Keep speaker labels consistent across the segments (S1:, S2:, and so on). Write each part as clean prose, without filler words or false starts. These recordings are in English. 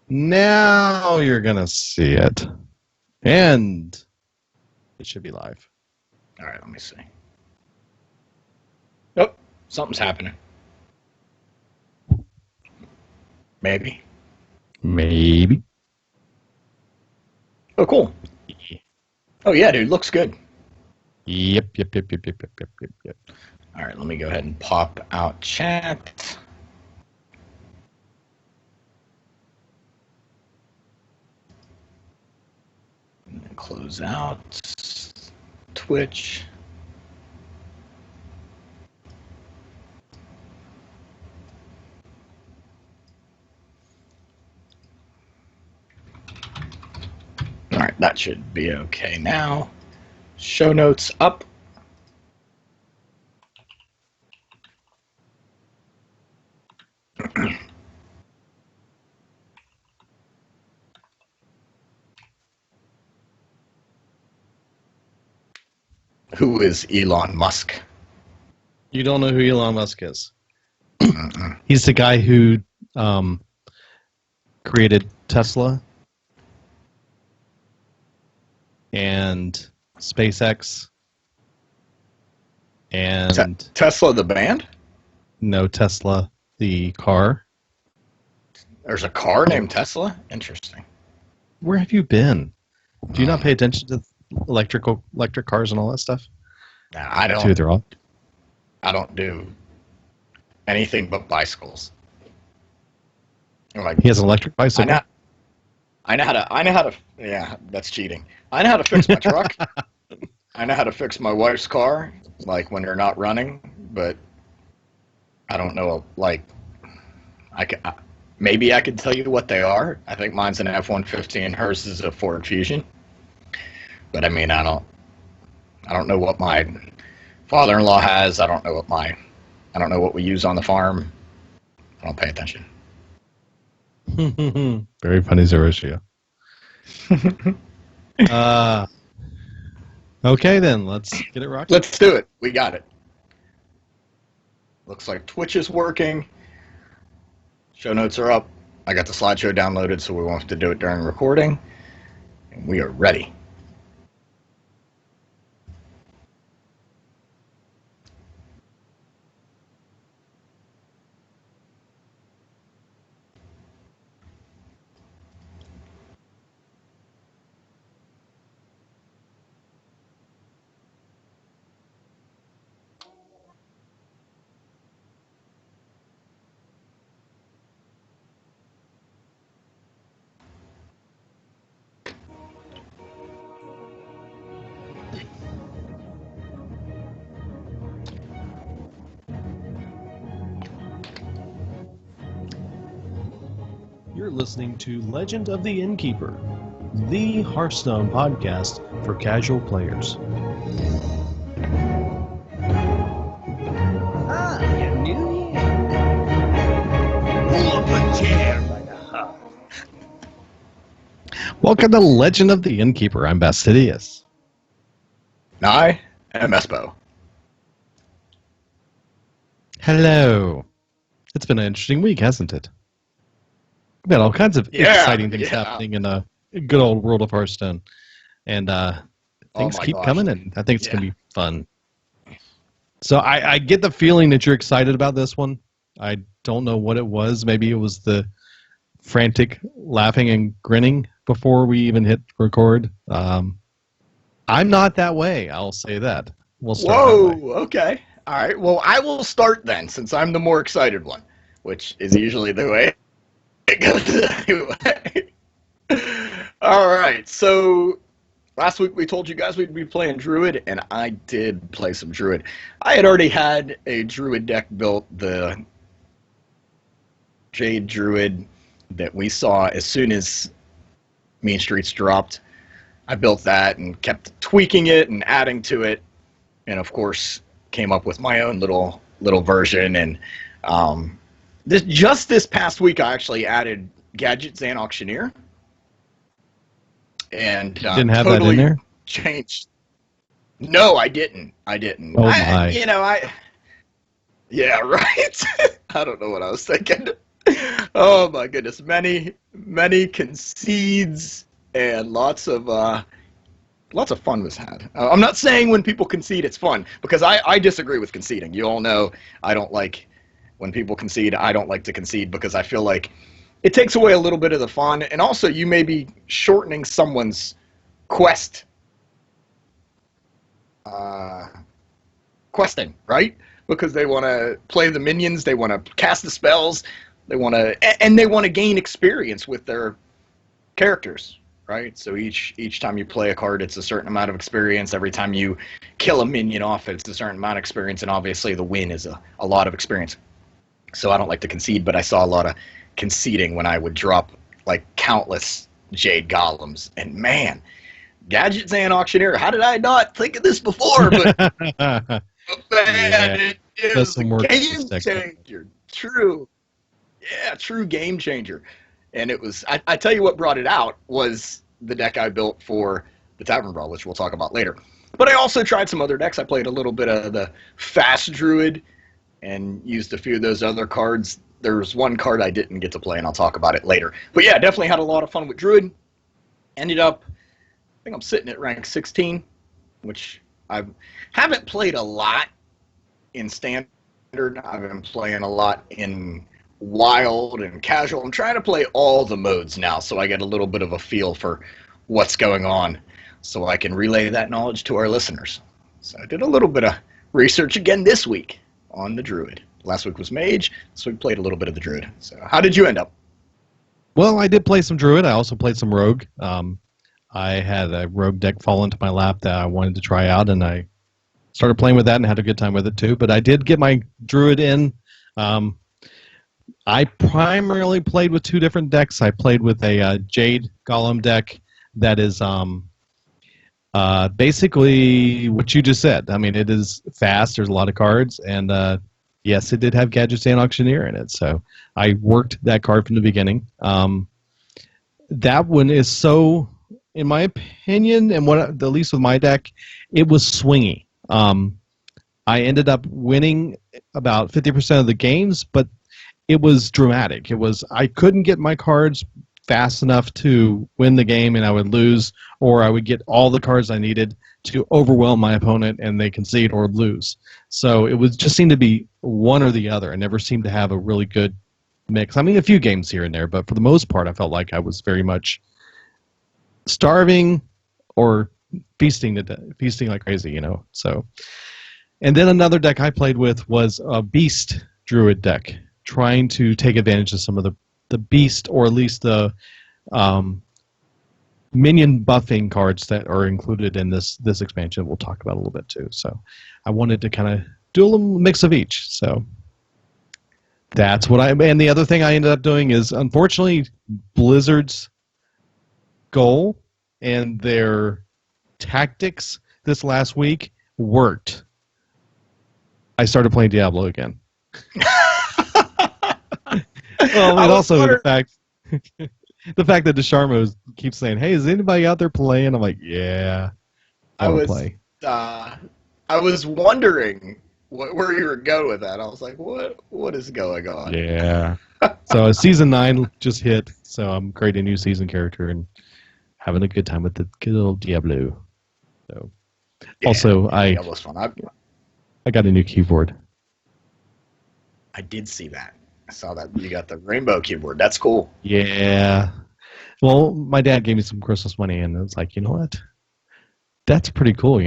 S1: Now you're going to see it. And it should be live.
S2: All right, let me see. Oh, something's happening. Maybe. Oh, cool. Oh, yeah, dude, looks good.
S1: Yep.
S2: All right, let me go ahead and pop out chat. And then close out Twitch. All right, that should be okay now. Show notes up. Who is Elon Musk?
S1: You don't know who Elon Musk is. He's the guy who created Tesla and SpaceX and
S2: Tesla the band?
S1: No, Tesla the car.
S2: There's a car named Tesla? Interesting.
S1: Where have you been? Do you not pay attention to electric cars and all that stuff?
S2: Nah, I don't.
S1: Dude, they're all.
S2: I don't do anything but bicycles.
S1: Like, he has an electric bicycle.
S2: I know how to. Yeah, that's cheating. I know how to fix my truck. I know how to fix my wife's car, like when they're not running. But I don't know. Like, maybe I could tell you what they are. I think mine's an F-150 and hers is a Ford Fusion. But I mean, I don't know what my father-in-law has. I don't know what we use on the farm. I don't pay attention.
S1: Very funny, Zoroastro. Okay, then let's get it rocking.
S2: Let's do it. We got it. Looks like Twitch is working. Show notes are up. I got the slideshow downloaded, so we won't have to do it during recording. And we are ready.
S1: You're listening to Legend of the Innkeeper, the Hearthstone podcast for casual players.
S3: Ah, you knew me. Pull up a chair by the heart.
S1: Welcome to Legend of the Innkeeper. I'm Bastidius.
S2: I am Espo.
S1: Hello. It's been an interesting week, hasn't it? We've got all kinds of exciting things happening in a good old world of Hearthstone. And things keep coming, and I think it's going to be fun. So I get the feeling that you're excited about this one. I don't know what it was. Maybe it was the frantic laughing and grinning before we even hit record. I'm not that way. I'll say that. We'll start that way.
S2: Okay. All right. Well, I will start then, since I'm the more excited one, which is usually the way it goes anyway. All right. So last week we told you guys we'd be playing Druid, and I did play some Druid. I had already had a Druid deck built, the Jade Druid that we saw as soon as Mean Streets dropped. I built that and kept tweaking it and adding to it, and of course came up with my own little version. And this past week I actually added Gadgetzan Auctioneer, and
S1: didn't have
S2: totally
S1: that in there?
S2: Changed. No, I didn't. Oh
S1: my!
S2: Yeah, right. I don't know what I was thinking. Oh my goodness, many concedes and lots of fun was had. I'm not saying when people concede it's fun, because I disagree with conceding. You all know I don't like when people concede. I don't like to concede because I feel like it takes away a little bit of the fun, and also you may be shortening someone's quest, questing, right? Because they want to play the minions, they want to cast the spells, they want to gain experience with their characters, right? So each time you play a card, it's a certain amount of experience. Every time you kill a minion off, it's a certain amount of experience, and obviously the win is a lot of experience. So I don't like to concede, but I saw a lot of conceding when I would drop like countless Jade Golems. And man, Gadgetzan Auctioneer, how did I not think of this before? But man, it is a game changer. True. Yeah, true game changer. And it was, I tell you what brought it out was the deck I built for the Tavern Brawl, which we'll talk about later. But I also tried some other decks. I played a little bit of the Fast Druid and used a few of those other cards. There was one card I didn't get to play, and I'll talk about it later. But yeah, definitely had a lot of fun with Druid. Ended up, I think I'm sitting at rank 16, which I haven't played a lot in Standard. I've been playing a lot in Wild and Casual. I'm trying to play all the modes now, so I get a little bit of a feel for what's going on, so I can relay that knowledge to our listeners. So I did a little bit of research again this week on the Druid. Last week was Mage, so we played a little bit of the Druid. So how did you end up?
S1: Well, I did play some Druid. I also played some Rogue. I had a Rogue deck fall into my lap that I wanted to try out, and I started playing with that and had a good time with it too. But I did get my Druid in. I primarily played with two different decks. I played with a Jade Golem deck that is basically what you just said. I mean, it is fast. There's a lot of cards, and yes, it did have Gadgetzan Auctioneer in it. So I worked that card from the beginning. That one is so, in my opinion, and what at least with my deck, it was swingy. I ended up winning about 50% of the games, but it was dramatic. It was, I couldn't get my cards fast enough to win the game, and I would lose, or I would get all the cards I needed to overwhelm my opponent and they concede or lose. So it was just seemed to be one or the other. I never seemed to have a really good mix. I mean, a few games here and there, but for the most part, I felt like I was very much starving or feasting like crazy, you know. So, and then another deck I played with was a Beast Druid deck, trying to take advantage of some of the Beast, or at least the minion buffing cards that are included in this expansion. We'll talk about a little bit too. So I wanted to kind of do a little mix of each. So that's what and the other thing I ended up doing is, unfortunately, Blizzard's goal and their tactics this last week worked. I started playing Diablo again. Well, and also the fact that DeSharmo keeps saying, "Hey, is anybody out there playing?" I'm like, "Yeah, I want to play."
S2: I was wondering where you were going with that. I was like, "What is going on?"
S1: Yeah. So season 9 just hit, so I'm creating a new season character and having a good time with the good old Diablo. So, yeah, also,
S2: Diablo's fun.
S1: I got a new keyboard.
S2: I did see that. I saw that you got the rainbow keyboard. That's cool.
S1: Yeah. Well, my dad gave me some Christmas money, and I was like, you know what? That's pretty cool.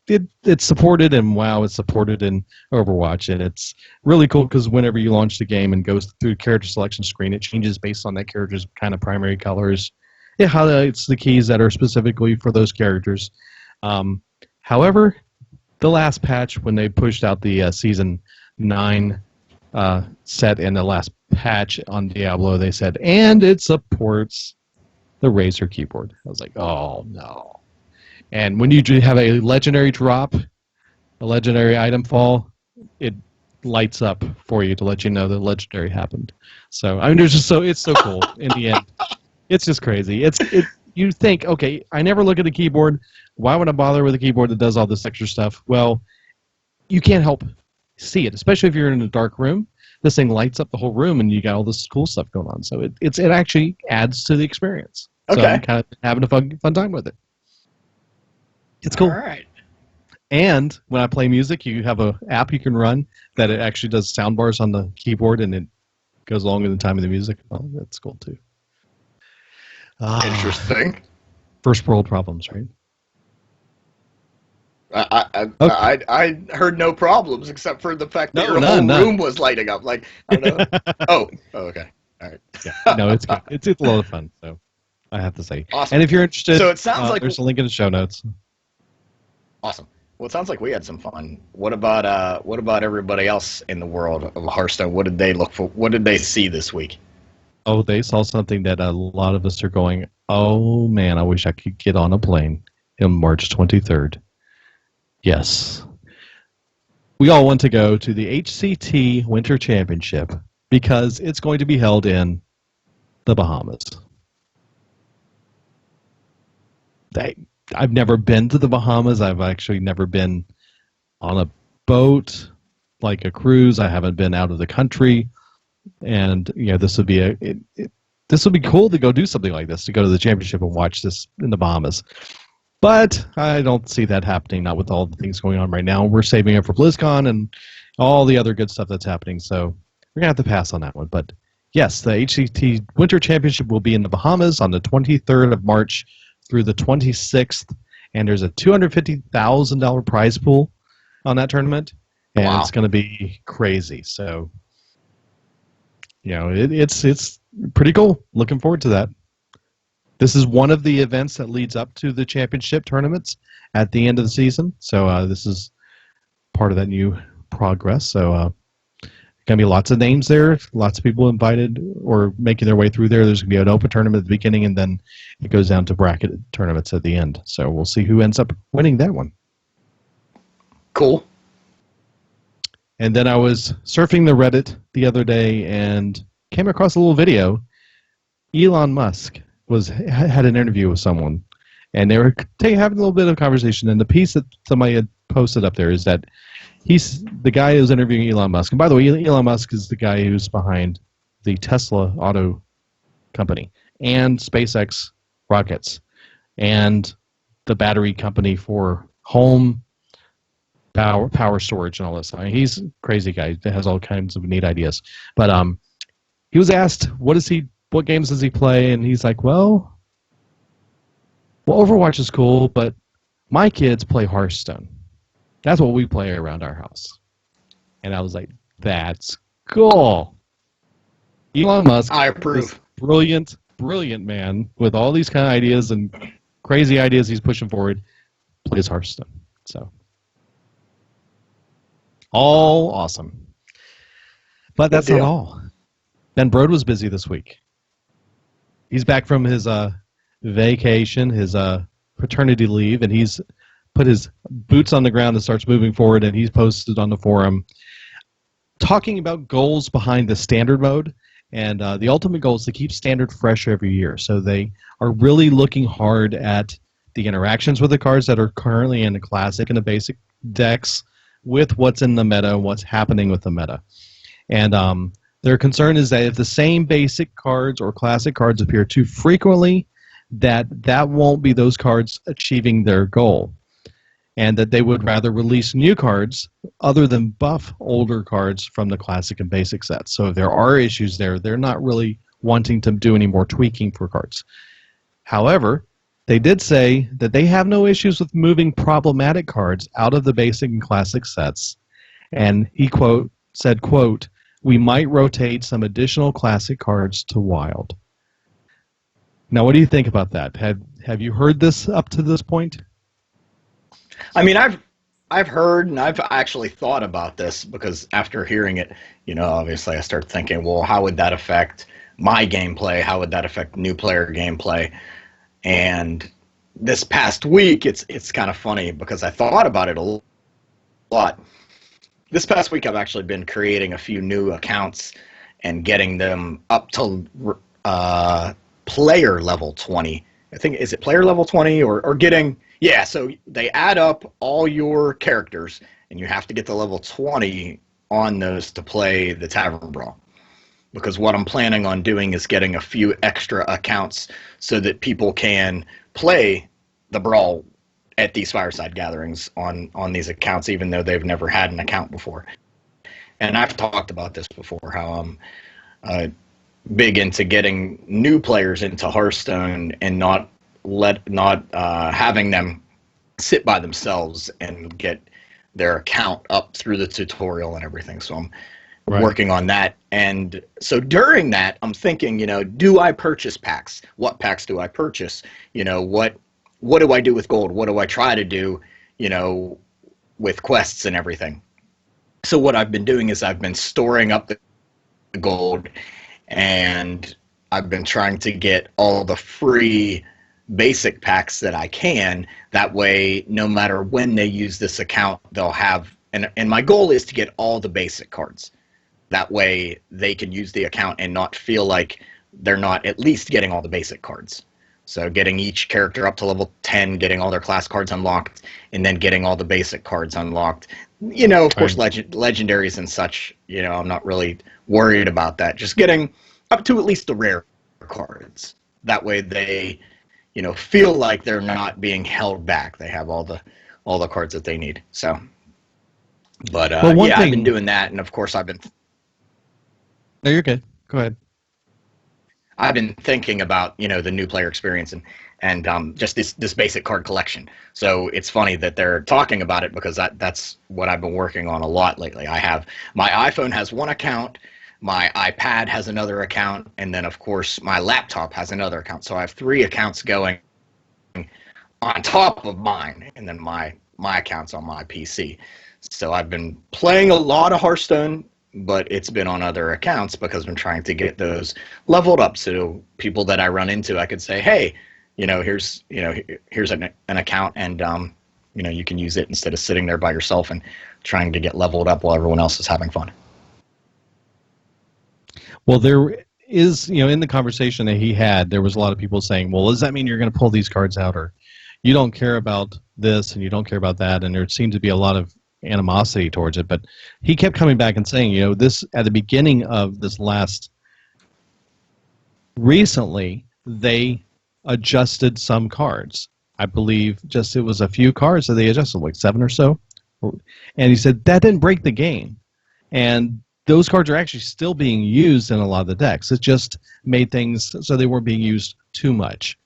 S1: It's supported, and WoW is supported in Overwatch, and it's really cool because whenever you launch the game and goes through the character selection screen, it changes based on that character's kind of primary colors. It highlights the keys that are specifically for those characters. However, the last patch, when they pushed out the Season 9 set in the last patch on Diablo, they said, and it supports the Razer keyboard. I was like, oh, no. And when you have a legendary drop, a legendary item fall, it lights up for you to let you know the legendary happened. So, I mean, it's so cool in the end. It's just crazy. You think, okay, I never look at a keyboard. Why would I bother with a keyboard that does all this extra stuff? Well, you can't help see it, especially if you're in a dark room. this thing lights up the whole room, and you got all this cool stuff going on. So it actually adds to the experience. So
S2: Okay.
S1: I'm kind of having a fun time with it. It's cool.
S2: All right.
S1: And when I play music, you have a app you can run that it actually does sound bars on the keyboard, and it goes along with the time of the music. Oh, that's cool too.
S2: Interesting.
S1: First world problems, right?
S2: I heard no problems except for the fact that your whole room was lighting up. Like, I don't know. oh, okay. All right.
S1: Yeah, no, it's good. It's a lot of fun. So I have to say.
S2: Awesome.
S1: And if you're interested,
S2: so it sounds like
S1: there's a link in the show notes.
S2: Awesome. Well, it sounds like we had some fun. What about everybody else in the world of Hearthstone? What did they look for? What did they see this week?
S1: Oh, they saw something that a lot of us are going, oh man, I wish I could get on a plane on March 23rd. Yes. We all want to go to the HCT Winter Championship because it's going to be held in the Bahamas. I've never been to the Bahamas. I've actually never been on a boat, like a cruise. I haven't been out of the country. And this would be this would be cool to go do something like this, to go to the championship and watch this in the Bahamas. But I don't see that happening, not with all the things going on right now. We're saving it for BlizzCon and all the other good stuff that's happening. So we're going to have to pass on that one. But yes, the HCT Winter Championship will be in the Bahamas on the 23rd of March through the 26th. And there's a $250,000 prize pool on that tournament. And It's going to be crazy. So, it's pretty cool. Looking forward to that. This is one of the events that leads up to the championship tournaments at the end of the season. So this is part of that new progress. So going to be lots of names there, lots of people invited or making their way through there. There's going to be an open tournament at the beginning, and then it goes down to bracket tournaments at the end. So we'll see who ends up winning that one.
S2: Cool.
S1: And then I was surfing the Reddit the other day and came across a little video. Elon Musk had an interview with someone, and they were having a little bit of conversation. And the piece that somebody had posted up there is that he's the guy who's interviewing Elon Musk. And by the way, Elon Musk is the guy who's behind the Tesla auto company and SpaceX rockets and the battery company for home power storage and all this. I mean, he's a crazy guy that has all kinds of neat ideas. But he was asked, what games does he play? And he's like, well, Overwatch is cool, but my kids play Hearthstone. That's what we play around our house. And I was like, that's cool. Elon Musk,
S2: I approve.
S1: Brilliant man with all these kind of ideas and crazy ideas he's pushing forward, plays Hearthstone. So, all awesome. But that's not all. Ben Brode was busy this week. He's back from his vacation, his paternity leave, and he's put his boots on the ground and starts moving forward, and he's posted on the forum talking about goals behind the standard mode. And the ultimate goal is to keep standard fresh every year. So they are really looking hard at the interactions with the cards that are currently in the classic and the basic decks with what's in the meta and what's happening with the meta. And their concern is that if the same basic cards or classic cards appear too frequently, that won't be those cards achieving their goal. And that they would rather release new cards other than buff older cards from the classic and basic sets. So if there are issues there, they're not really wanting to do any more tweaking for cards. However, they did say that they have no issues with moving problematic cards out of the basic and classic sets. And he said, we might rotate some additional classic cards to wild. Now, what do you think about that? Have you heard this up to this point?
S2: I mean, I've heard and I've actually thought about this because after hearing it, obviously I start thinking, well, how would that affect my gameplay? How would that affect new player gameplay? And this past week, it's kind of funny because I thought about it a lot. This past week, I've actually been creating a few new accounts and getting them up to player level 20. I think, is it player level 20 or getting... Yeah, so they add up all your characters, and you have to get to level 20 on those to play the Tavern Brawl. Because what I'm planning on doing is getting a few extra accounts so that people can play the Brawl at these fireside gatherings on these accounts, even though they've never had an account before. And I've talked about this before, how I'm big into getting new players into Hearthstone and not having them sit by themselves and get their account up through the tutorial and everything. So I'm working on that. And so during that, I'm thinking, do I purchase packs? What packs do I purchase? What do I do with gold? What do I try to do, with quests and everything? So what I've been doing is I've been storing up the gold, and I've been trying to get all the free basic packs that I can. That way, no matter when they use this account, they'll have, and my goal is to get all the basic cards. That way they can use the account and not feel like they're not at least getting all the basic cards. So getting each character up to level 10, getting all their class cards unlocked, and then getting all the basic cards unlocked. Of course, legendaries and such, I'm not really worried about that. Just getting up to at least the rare cards. That way they, feel like they're not being held back. They have all the cards that they need. So, but I've been doing that, and of course I've been...
S1: No, you're good. Go ahead.
S2: I've been thinking about, the new player experience and just this basic card collection. So it's funny that they're talking about it, because that's what I've been working on a lot lately. My iPhone has one account, my iPad has another account, and then of course my laptop has another account. So I have 3 accounts going on top of mine, and then my account's on my PC. So I've been playing a lot of Hearthstone, but it's been on other accounts because I'm trying to get those leveled up. So people that I run into, I could say, hey, here's an account, and you can use it instead of sitting there by yourself and trying to get leveled up while everyone else is having fun.
S1: Well, there is, in the conversation that he had, there was a lot of people saying, well, does that mean you're going to pull these cards out, or you don't care about this and you don't care about that? And there seemed to be a lot of animosity towards it, but he kept coming back and saying, this at the beginning of this recently they adjusted some cards. I believe it was a few cards that they adjusted, like 7 or so. And he said that didn't break the game. And those cards are actually still being used in a lot of the decks. It just made things so they weren't being used too much.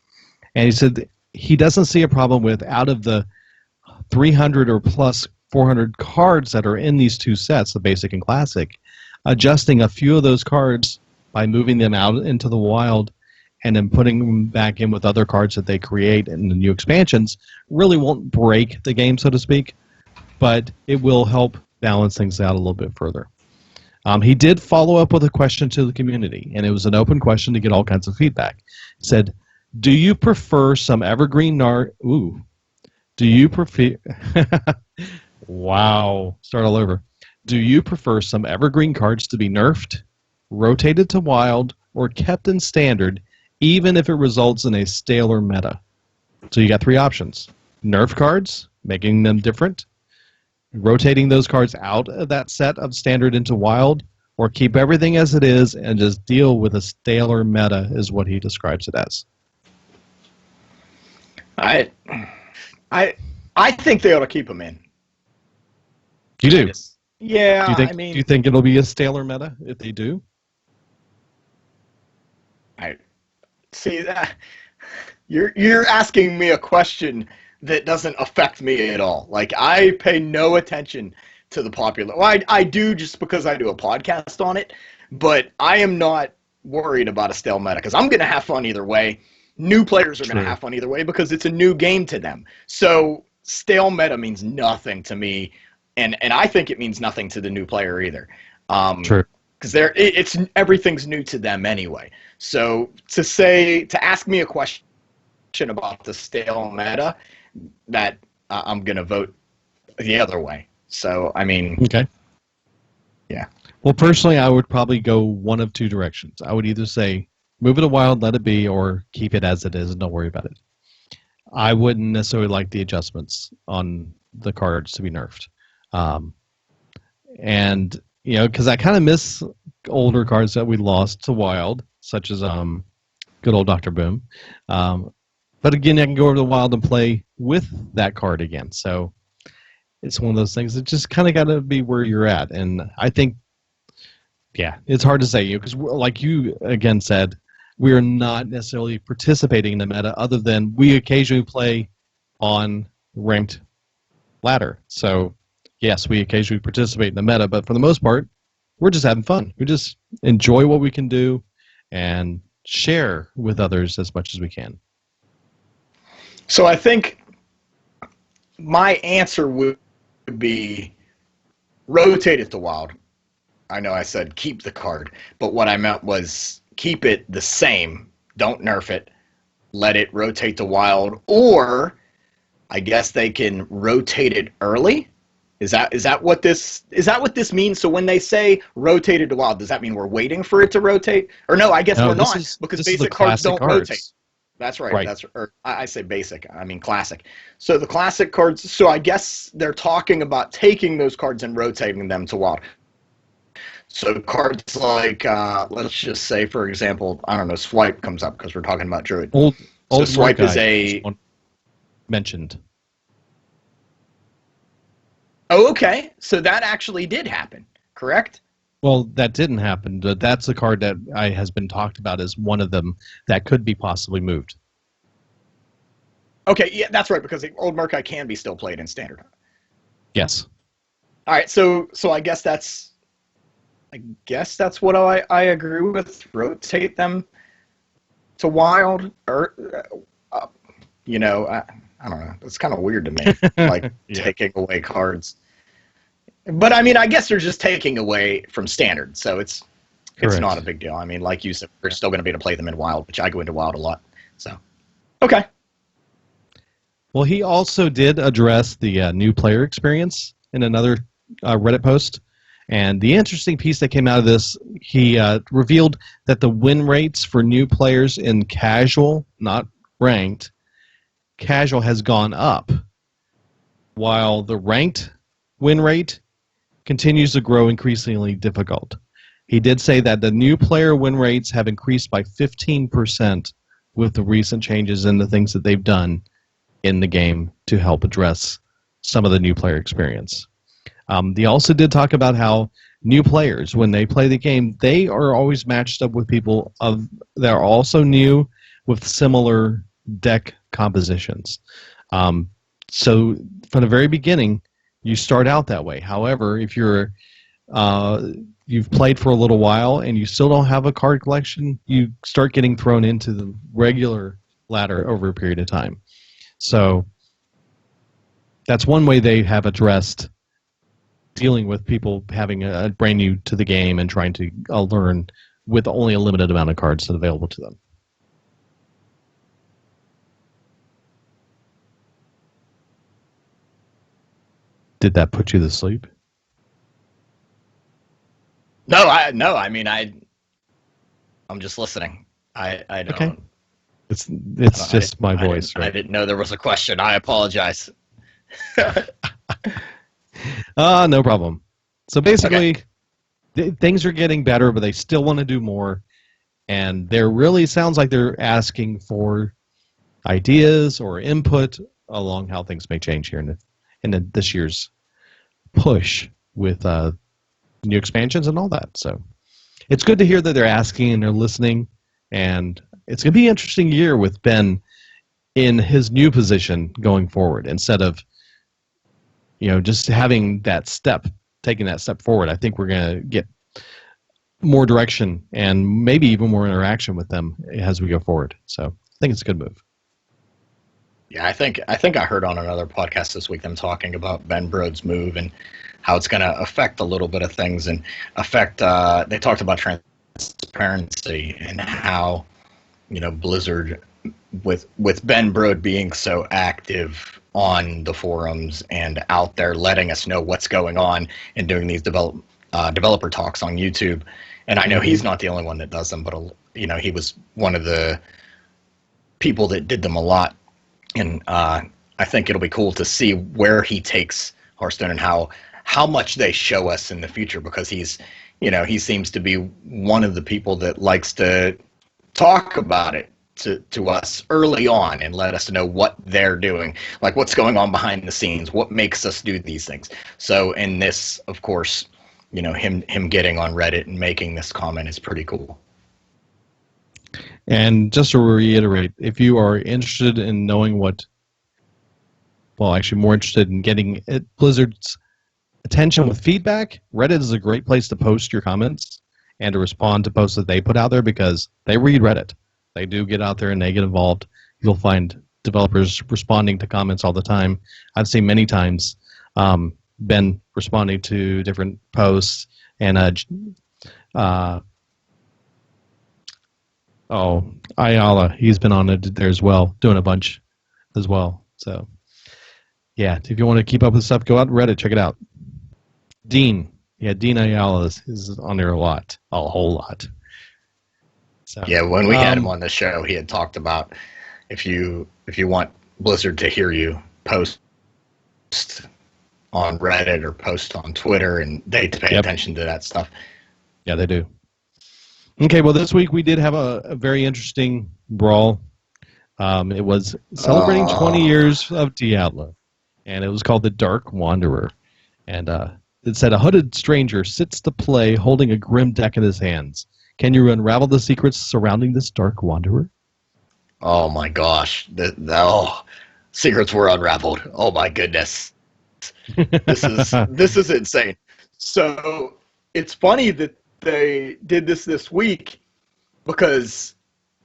S1: And he said he doesn't see a problem with, out of the 300 or plus 400 cards that are in these 2 sets, the basic and classic, adjusting a few of those cards by moving them out into the wild and then putting them back in with other cards that they create in the new expansions really won't break the game, so to speak, but it will help balance things out a little bit further. He did follow up with a question to the community, and it was an open question to get all kinds of feedback. He said, do you prefer some evergreen do you prefer... Wow. Start all over. Do you prefer some evergreen cards to be nerfed, rotated to wild, or kept in standard, even if it results in a staler meta? So you got 3 options. Nerf cards, making them different, rotating those cards out of that set of standard into wild, or keep everything as it is and just deal with a staler meta, is what he describes it as.
S2: I think they ought to keep them in.
S1: You do?
S2: Yeah.
S1: Do you think it'll be a staler meta if they do?
S2: I see that you're asking me a question that doesn't affect me at all. Like, I pay no attention to the popular. Well, I do, just because I do a podcast on it, but I am not worried about a stale meta, because I'm going to have fun either way. New players are going to have fun either way because it's a new game to them. So stale meta means nothing to me, and I think it means nothing to the new player either.
S1: True.
S2: Because everything's new to them anyway. So to ask me a question about the stale meta, that I'm gonna vote the other way. So
S1: okay.
S2: Yeah.
S1: Well, personally, I would probably go one of 2 directions. I would either say move it to wild, let it be, or keep it as it is and don't worry about it. I wouldn't necessarily like the adjustments on the cards to be nerfed. And because I kind of miss older cards that we lost to Wild, such as good old Dr. Boom. But again, I can go over to Wild and play with that card again. So it's one of those things that just kind of got to be where you're at. And I think, it's hard to say, because like you again said, we are not necessarily participating in the meta other than we occasionally play on ranked ladder. So yes, we occasionally participate in the meta, but for the most part, we're just having fun. We just enjoy what we can do and share with others as much as we can.
S2: So I think my answer would be rotate it to Wild. I know I said keep the card, but what I meant was keep it the same. Don't nerf it. Let it rotate to Wild, or I guess they can rotate it early. Is that what this means? So when they say rotate it to Wild, does that mean we're waiting for it to rotate? Or no, I guess we're not, because basic cards don't rotate. That's right. I say basic. I mean classic. So the classic cards. So I guess they're talking about taking those cards and rotating them to Wild. So cards like, let's just say, for example, I don't know, Swipe comes up because we're talking about Druid.
S1: Old
S2: Swipe is a
S1: mentioned.
S2: Oh, okay. So that actually did happen, correct?
S1: Well, that didn't happen. That's the card that has been talked about as one of them that could be possibly moved.
S2: Okay, yeah, that's right, because the Old Murkai can be still played in Standard.
S1: Yes.
S2: All right, so I guess that's what I agree with. Rotate them to Wild, or I don't know. It's kind of weird to me, like taking away cards. But I mean, I guess they're just taking away from Standard, so it's not a big deal. I mean, like you said, we're still going to be able to play them in Wild, which I go into Wild a lot. So, okay.
S1: Well, he also did address the new player experience in another Reddit post. And the interesting piece that came out of this, he revealed that the win rates for new players in casual, not ranked, casual has gone up, while the ranked win rate continues to grow increasingly difficult. He did say that the new player win rates have increased by 15% with the recent changes and the things that they've done in the game to help address some of the new player experience. They also did talk about how new players, when they play the game, they are always matched up with people that are also new with similar deck compositions. So from the very beginning, you start out that way. However, if you've played for a little while and you still don't have a card collection, you start getting thrown into the regular ladder over a period of time. So that's one way they have addressed dealing with people having a brand new to the game and trying to learn with only a limited amount of cards available to them. Did that put you to sleep?
S2: No. I mean, I'm just listening. I don't.
S1: Okay. It's just my voice, right?
S2: I didn't know there was a question. I apologize.
S1: No problem. So basically, things are getting better, but they still want to do more. And there really sounds like they're asking for ideas or input along how things may change here in this year's push with new expansions and all that. So it's good to hear that they're asking and they're listening. And it's going to be an interesting year with Ben in his new position going forward instead of just having taking that step forward. I think we're going to get more direction and maybe even more interaction with them as we go forward. So I think it's a good move.
S2: Yeah, I think I heard on another podcast this week them talking about Ben Brode's move and how it's going to affect a little bit of things and affect. They talked about transparency and how Blizzard with Ben Brode being so active on the forums and out there letting us know what's going on and doing these developer talks on YouTube. And I know he's not the only one that does them, but he was one of the people that did them a lot. And I think it'll be cool to see where he takes Hearthstone and how how much they show us in the future, because he's, he seems to be one of the people that likes to talk about it to us early on and let us know what they're doing, like what's going on behind the scenes, what makes us do these things. So in this, of course, him getting on Reddit and making this comment is pretty cool.
S1: And just to reiterate, if you are interested in knowing actually more interested in getting Blizzard's attention with feedback, Reddit is a great place to post your comments and to respond to posts that they put out there, because they read Reddit. They do get out there and they get involved. You'll find developers responding to comments all the time. I've seen many times Ben responding to different posts, and Ayala, he's been on it there as well, doing a bunch as well. So, yeah, if you want to keep up with stuff, go out to Reddit, check it out. Dean Ayala is on there a whole lot. So,
S2: yeah, when we had him on the show, he had talked about if you want Blizzard to hear you, post on Reddit or post on Twitter, and they pay attention to that stuff.
S1: Yeah, they do. Okay, well, this week we did have a very interesting brawl. It was celebrating 20 years of Diablo, and it was called the Dark Wanderer. And it said, a hooded stranger sits to play holding a grim deck in his hands. Can you unravel the secrets surrounding this Dark Wanderer?
S2: Oh my gosh. Secrets were unraveled. Oh my goodness. This is insane. So it's funny that they did this week, because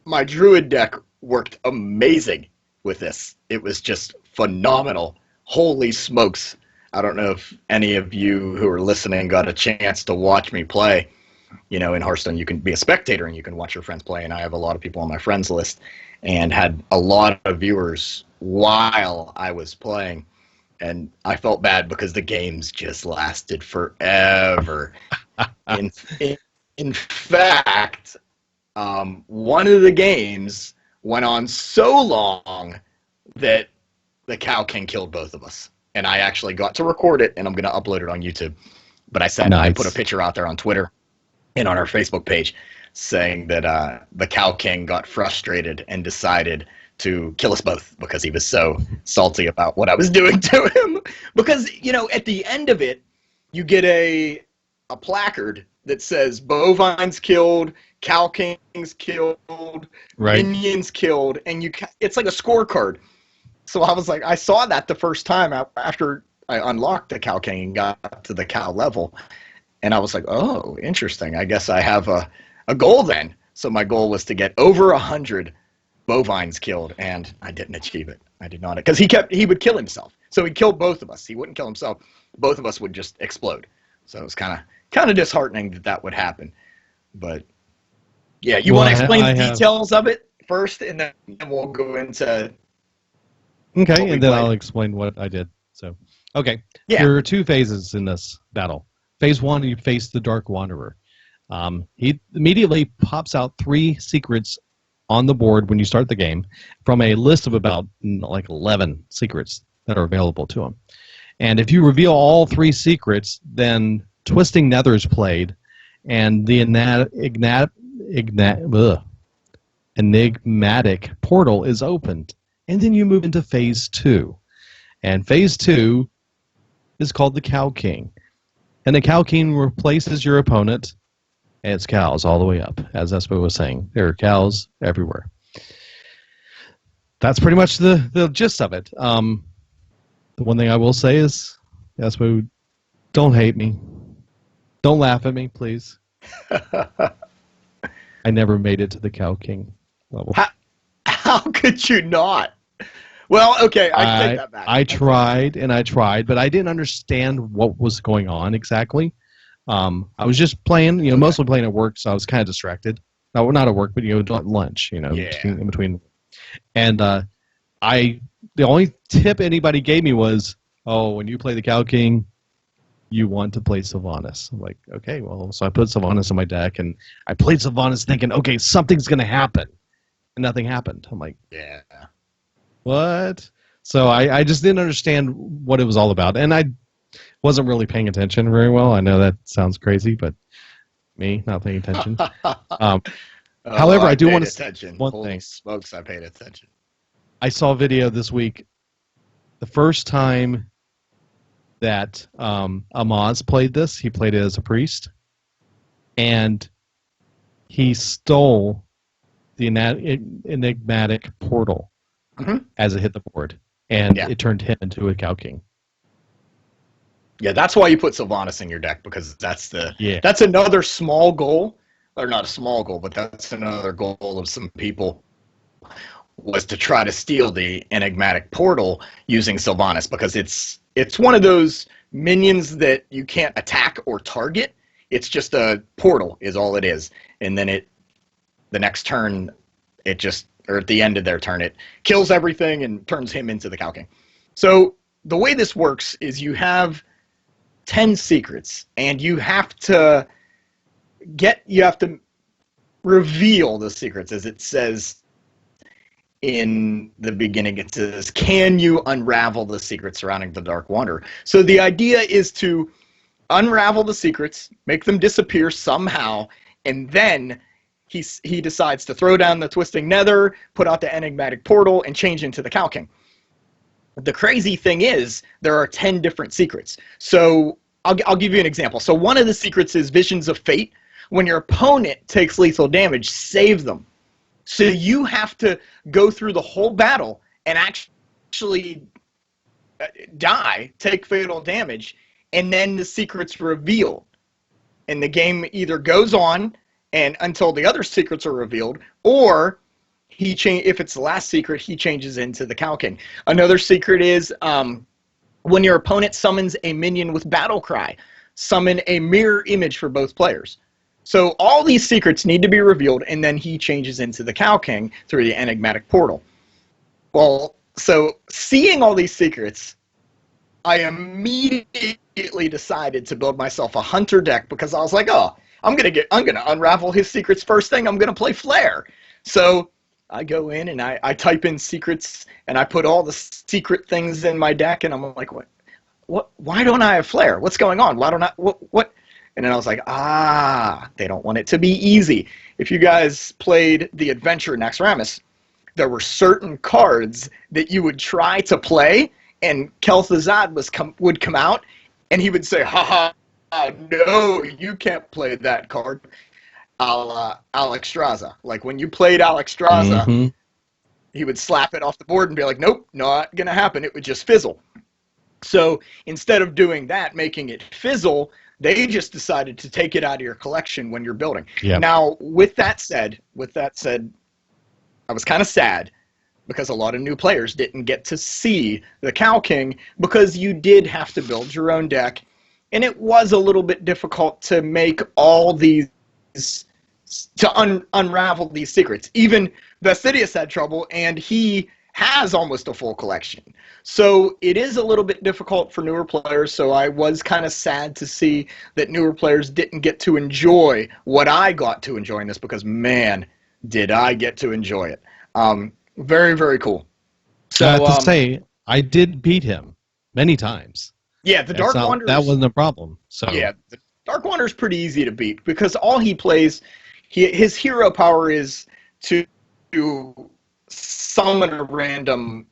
S2: my Druid deck worked amazing with this. It was just phenomenal. Holy smokes. I don't know if any of you who are listening got a chance to watch me play. In Hearthstone, you can be a spectator and you can watch your friends play, and I have a lot of people on my friends list and had a lot of viewers while I was playing, and I felt bad because the games just lasted forever. In fact, one of the games went on so long that the Cow King killed both of us, and I actually got to record it, and I'm going to upload it on YouTube. But I put a picture out there on Twitter and on our Facebook page saying that the Cow King got frustrated and decided to kill us both because he was so salty about what I was doing to him. Because, at the end of it, you get a placard that says bovines killed, Cow Kings killed, minions killed, and it's like a scorecard. So I was like, I saw that the first time after I unlocked the Cow King and got to the cow level. And I was like, oh, interesting. I guess I have a goal then. So my goal was to get over 100 bovines killed, and I didn't achieve it. I did not, because he would kill himself. So he killed both of us. He wouldn't kill himself. Both of us would just explode. So it was kind of disheartening that would happen. But yeah, you want to explain the details of it first, and then we'll go into.
S1: Okay, and then I'll explain what I did. So, okay, there are two phases in this battle. Phase one, you face the Dark Wanderer. He immediately pops out 3 secrets on the board when you start the game from a list of about 11 secrets that are available to him. And if you reveal all 3 secrets, then Twisting Nether is played, and the enigmatic portal is opened. And then you move into Phase 2. And Phase 2 is called the Cow King. And the Cow King replaces your opponent, and it's cows all the way up, as Espo was saying. There are cows everywhere. That's pretty much the gist of it. The one thing I will say is, Espo, don't hate me. Don't laugh at me, please. I never made it to the Cow King level.
S2: How could you not? Well, okay, I take that back.
S1: I tried, but I didn't understand what was going on exactly. I was just playing, mostly playing at work, so I was kind of distracted. No, not at work, but at lunch, in between. And the only tip anybody gave me was, when you play the Cow King, you want to play Sylvanas. I'm like, okay, well, so I put Sylvanas in my deck, and I played Sylvanas thinking, okay, something's going to happen. And nothing happened. I'm like,
S2: yeah.
S1: What? So I just didn't understand what it was all about. And wasn't really paying attention very well. I know that sounds crazy, but me not paying attention. However, I do want to say one
S2: Holy
S1: thing.
S2: smokes, I paid attention.
S1: I saw a video this week. The first time that Amaz played this, he played it as a priest, and he stole the enigmatic portal as it hit the board, and it turned him into a Cow King.
S2: Yeah, that's why you put Sylvanas in your deck, because that's another small goal, or not a small goal, but that's another goal of some people, was to try to steal the enigmatic portal using Sylvanas, because it's one of those minions that you can't attack or target. It's just a portal is all it is, and then the next turn, or at the end of their turn, it kills everything and turns him into the Cow King. So the way this works is you have 10 secrets, and you have to reveal the secrets, as it says in the beginning. It says, can you unravel the secrets surrounding the Dark Wanderer? So the idea is to unravel the secrets, make them disappear somehow, and then he decides to throw down the Twisting Nether, put out the enigmatic portal, and change into the Cow King. The crazy thing is, there are 10 different secrets. So I'll give you an example. So one of the secrets is Visions of Fate. When your opponent takes lethal damage, save them. So you have to go through the whole battle and actually die, take fatal damage, and then the secret's revealed. And the game either goes on and until the other secrets are revealed, or if it's the last secret, he changes into the Cow King. Another secret is when your opponent summons a minion with Battle Cry, summon a mirror image for both players. So all these secrets need to be revealed, and then he changes into the Cow King through the enigmatic portal. Well, so seeing all these secrets, I immediately decided to build myself a hunter deck, because I was like, oh, I'm gonna unravel his secrets first thing. I'm gonna play Flare. So I go in and I type in secrets, and I put all the secret things in my deck, and I'm like, what? Why don't I have Flare? What's going on? Why don't I? What? And then I was like, they don't want it to be easy. If you guys played the Adventure in Naxxramas, there were certain cards that you would try to play, and Kel'Thuzad would come out, and he would say, no, you can't play that card. Alexstrasza. Like when you played Alexstrasza, he would slap it off the board and be like, nope, not going to happen. It would just fizzle. So instead of doing that, making it fizzle, they just decided to take it out of your collection when you're building. Yep. Now, with that said, I was kind of sad because a lot of new players didn't get to see the Cow King, because you did have to build your own deck, and it was a little bit difficult to make all these, to unravel these secrets. Even Vestidius had trouble, and he has almost a full collection. So it is a little bit difficult for newer players, so I was kind of sad to see that newer players didn't get to enjoy what I got to enjoy in this, because, man, did I get to enjoy it. Very, very cool.
S1: So I have to say, I did beat him many times.
S2: Yeah, the Dark Wanderer.
S1: That wasn't a problem. So
S2: yeah, the Dark Wanderer is pretty easy to beat, because all he plays, his hero power is to summon a random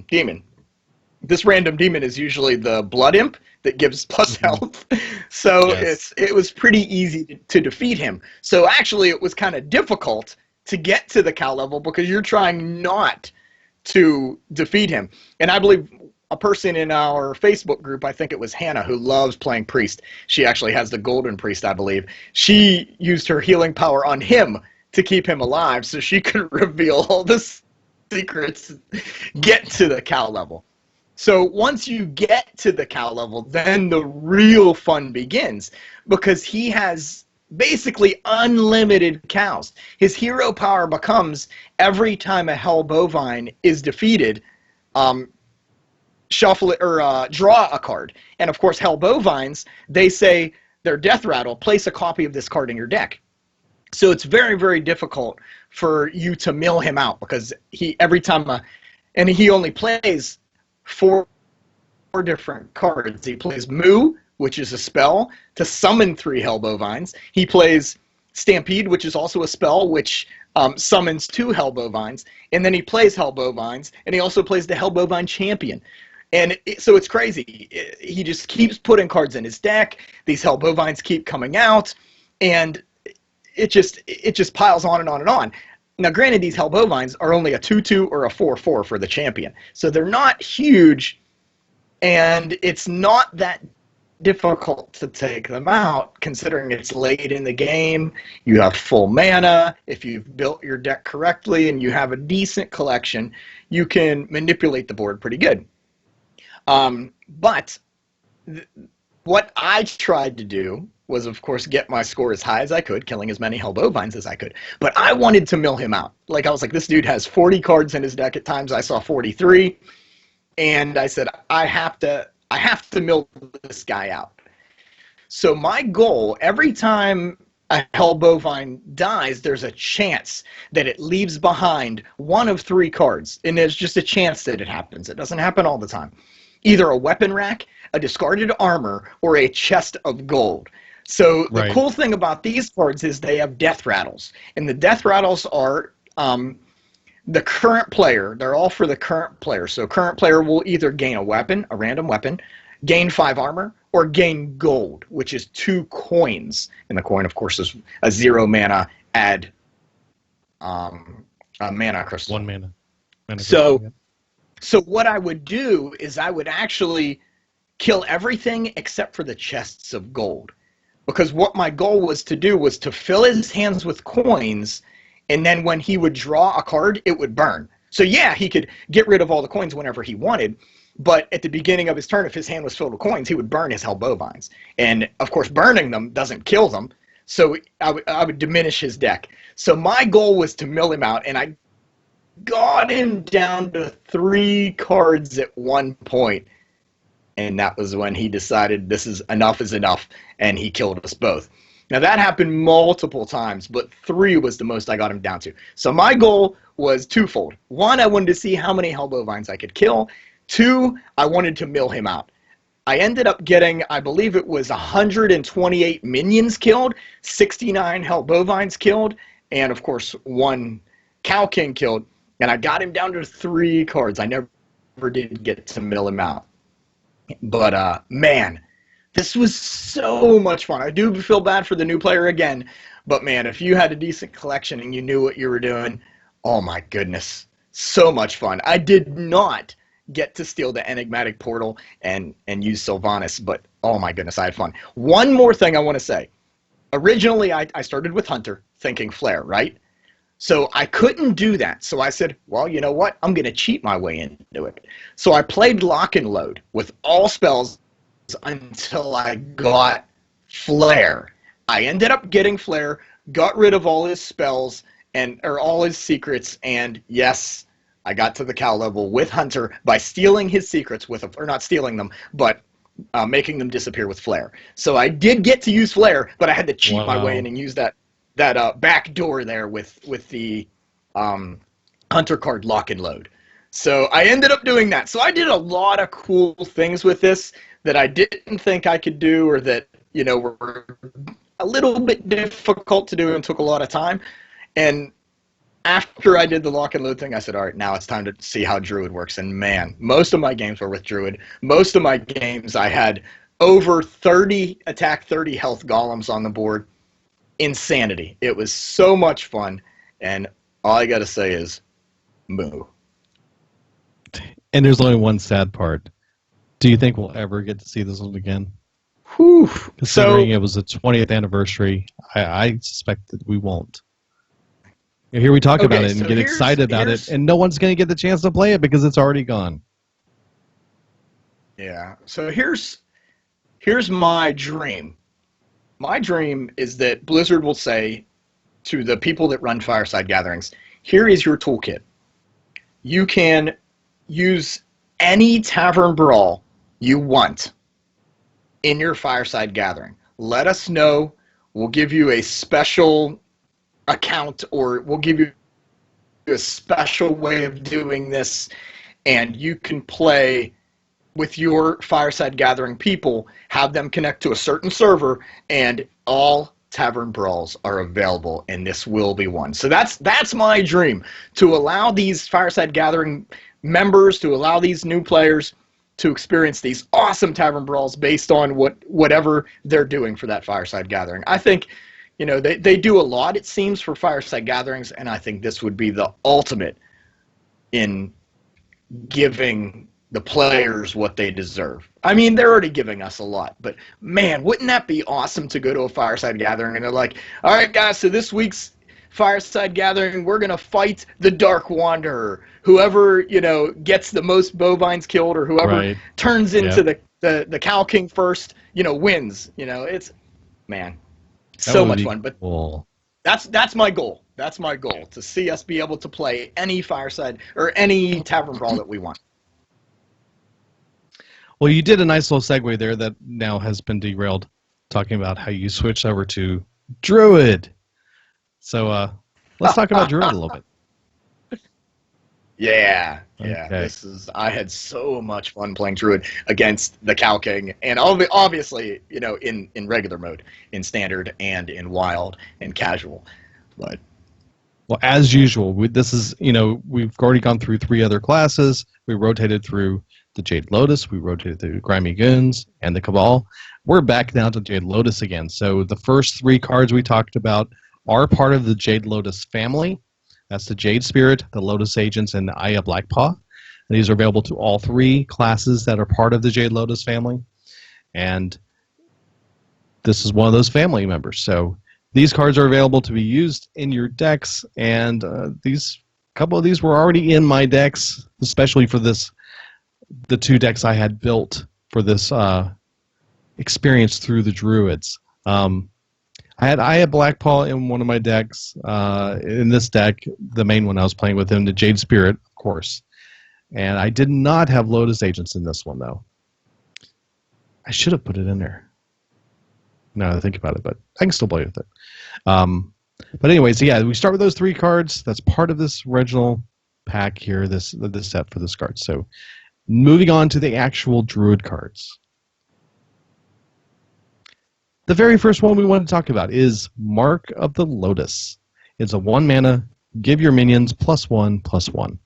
S2: demon. This random demon is usually the Blood Imp that gives plus health. So it was pretty easy to defeat him. So actually it was kind of difficult to get to the cow level, because you're trying not to defeat him. And I believe a person in our Facebook group, I think it was Hannah, who loves playing Priest. She actually has the Golden Priest, I believe. She used her healing power on him to keep him alive, so she could reveal all the secrets, get to the cow level. So once you get to the cow level, then the real fun begins, because he has basically unlimited cows. His hero power becomes, every time a Hell Bovine is defeated, shuffle it, or draw a card. And of course, Hell Bovines, they say their death rattle, place a copy of this card in your deck. So it's very, very difficult for you to mill him out, because every time, and he only plays 4 different cards. He plays Moo, which is a spell to summon 3 Hellbovines. He plays Stampede, which is also a spell which summons 2 Hellbovines. And then he plays Hellbovines, and he also plays the Hellbovine Champion. And so it's crazy. He just keeps putting cards in his deck. These Hellbovines keep coming out, and it just piles on and on and on. Now, granted, these Hellbovines are only a 2/2 or a 4/4 for the champion, so they're not huge, and it's not that difficult to take them out, considering it's late in the game. You have full mana. If you've built your deck correctly and you have a decent collection, you can manipulate the board pretty good. But what I tried to do was, of course, get my score as high as I could, killing as many Hellbovines as I could. But I wanted to mill him out. Like, I was like, this dude has 40 cards in his deck. At times I saw 43. And I said, I have to mill this guy out. So my goal, every time a Hellbovine dies, there's a chance that it leaves behind one of 3 cards. And there's just a chance that it happens. It doesn't happen all the time. Either a weapon rack, a discarded armor, or a chest of gold. So the cool thing about these cards is they have death rattles. And the death rattles are the current player. They're all for the current player. So current player will either gain a weapon, a random weapon, gain 5 armor, or gain gold, which is 2 coins. And the coin, of course, is a 0 mana add a mana crystal.
S1: 1 mana.
S2: So what I would do is I would actually kill everything except for the chests of gold. Because what my goal was to do was to fill his hands with coins, and then when he would draw a card, it would burn. So yeah, he could get rid of all the coins whenever he wanted, but at the beginning of his turn, if his hand was filled with coins, he would burn his Hellbovines. And of course, burning them doesn't kill them, so I would diminish his deck. So my goal was to mill him out, and I got him down to 3 cards at one point. And that was when he decided enough is enough, and he killed us both. Now, that happened multiple times, but 3 was the most I got him down to. So my goal was twofold. 1, I wanted to see how many Hellbovines I could kill. 2, I wanted to mill him out. I ended up getting, I believe it was 128 minions killed, 69 Hellbovines killed, and of course 1 Cow King killed. And I got him down to 3 cards. I never did get to mill him out. But, man, this was so much fun. I do feel bad for the new player again. But, man, if you had a decent collection and you knew what you were doing, oh, my goodness. So much fun. I did not get to steal the enigmatic portal and use Sylvanas. But, oh, my goodness, I had fun. One more thing I want to say. Originally, I started with Hunter, thinking Flare, right? So I couldn't do that. So I said, well, you know what? I'm going to cheat my way into it. So I played Lock and Load with all spells until I got Flare. I ended up getting Flare, got rid of all his spells, or all his secrets, and yes, I got to the cow level with Hunter by stealing his secrets or not stealing them, but making them disappear with Flare. So I did get to use Flare, but I had to cheat my way in and use that back door there with the Hunter card Lock and Load. So I ended up doing that. So I did a lot of cool things with this that I didn't think I could do, or that, you know, were a little bit difficult to do and took a lot of time. And after I did the Lock and Load thing, I said, all right, now it's time to see how Druid works. And man, most of my games were with Druid. Most of my games I had over 30 attack, 30 health golems on the board. Insanity. It was so much fun, and all I gotta say is moo.
S1: And there's only one sad part. Do you think we'll ever get to see this one again?
S2: Whew.
S1: Considering it was the 20th anniversary, I suspect that we won't. Here we talk about it and get excited about it, and no one's going to get the chance to play it because it's already gone.
S2: Yeah. So here's my dream. My dream is that Blizzard will say to the people that run Fireside Gatherings, here is your toolkit. You can use any Tavern Brawl you want in your Fireside Gathering. Let us know. We'll give you a special account, or we'll give you a special way of doing this, and you can play with your Fireside Gathering people, have them connect to a certain server, and all Tavern Brawls are available, and this will be one. So that's my dream, to allow these Fireside Gathering members, to allow these new players to experience these awesome Tavern Brawls based on whatever they're doing for that Fireside Gathering. I think, they do a lot, it seems, for Fireside Gatherings, and I think this would be the ultimate in giving the players what they deserve. I mean, they're already giving us a lot, but man, wouldn't that be awesome to go to a Fireside Gathering and they're like, all right, guys, so this week's Fireside Gathering, we're going to fight the Dark Wanderer. Whoever, gets the most bovines killed, or whoever turns into the Cow King first, wins. It's, man, so much fun. But
S1: cool.
S2: That's my goal. That's my goal, to see us be able to play any Fireside or any Tavern Brawl that we want.
S1: Well, you did a nice little segue there that now has been derailed, talking about how you switched over to Druid. So let's talk about Druid a little bit.
S2: Yeah.
S1: Okay.
S2: I had so much fun playing Druid against the Cow King, and obviously, in regular mode, in standard and in wild and casual. But
S1: well, as usual, this is, we've already gone through 3 other classes. We rotated through the Jade Lotus, we rotated through Grimy Goons, and the Cabal. We're back now to Jade Lotus again. So the first 3 cards we talked about are part of the Jade Lotus family. That's the Jade Spirit, the Lotus Agents, and the Aya Blackpaw. And these are available to all 3 classes that are part of the Jade Lotus family. And this is one of those family members. So these cards are available to be used in your decks, and couple of these were already in my decks, especially for the 2 decks I had built for this experience through the Druids. I had Blackpaw in one of my decks. In this deck, the main one I was playing with him, the Jade Spirit, of course. And I did not have Lotus Agents in this one, though. I should have put it in there. Now that I think about it, but I can still play with it. But anyways, yeah, we start with those 3 cards. That's part of this original pack here, this set for this card. So moving on to the actual Druid cards. The very first one we want to talk about is Mark of the Lotus. It's a 1 mana, give your minions +1/+1.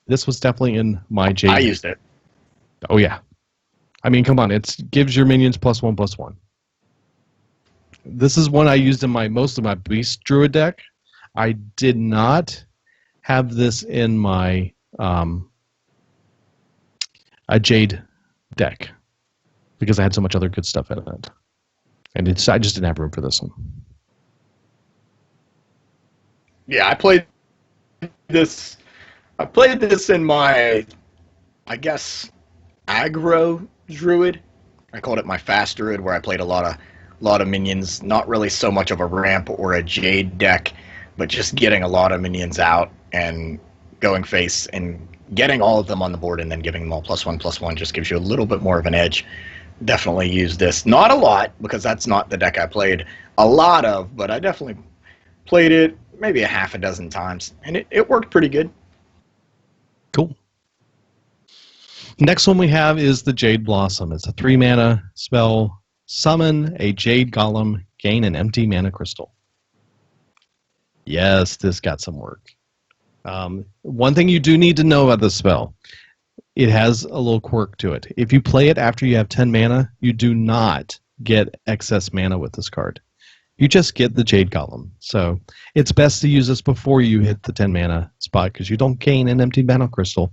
S1: This was definitely in my Jade.
S2: I used it.
S1: Oh, yeah. I mean, come on, it gives your minions +1/+1. This is one I used in most of my Beast Druid deck. I did not have this in my a Jade deck because I had so much other good stuff in it, and I just didn't have room for this one.
S2: Yeah, I played this in my, I guess, aggro Druid. I called it my fast Druid, where I played a lot of minions. Not really so much of a ramp or a Jade deck, but just getting a lot of minions out and going face and getting all of them on the board and then giving them all +1/+1 just gives you a little bit more of an edge. Definitely use this. Not a lot, because that's not the deck I played a lot of, but I definitely played it maybe a half a dozen times, and it worked pretty good.
S1: Cool. Next one we have is the Jade Blossom. It's a 3 mana spell. Summon a Jade Golem, gain an empty mana crystal. Yes, this got some work. One thing you do need to know about this spell, it has a little quirk to it. If you play it after you have 10 mana, you do not get excess mana with this card. You just get the Jade Golem. So it's best to use this before you hit the 10 mana spot, because you don't gain an empty mana crystal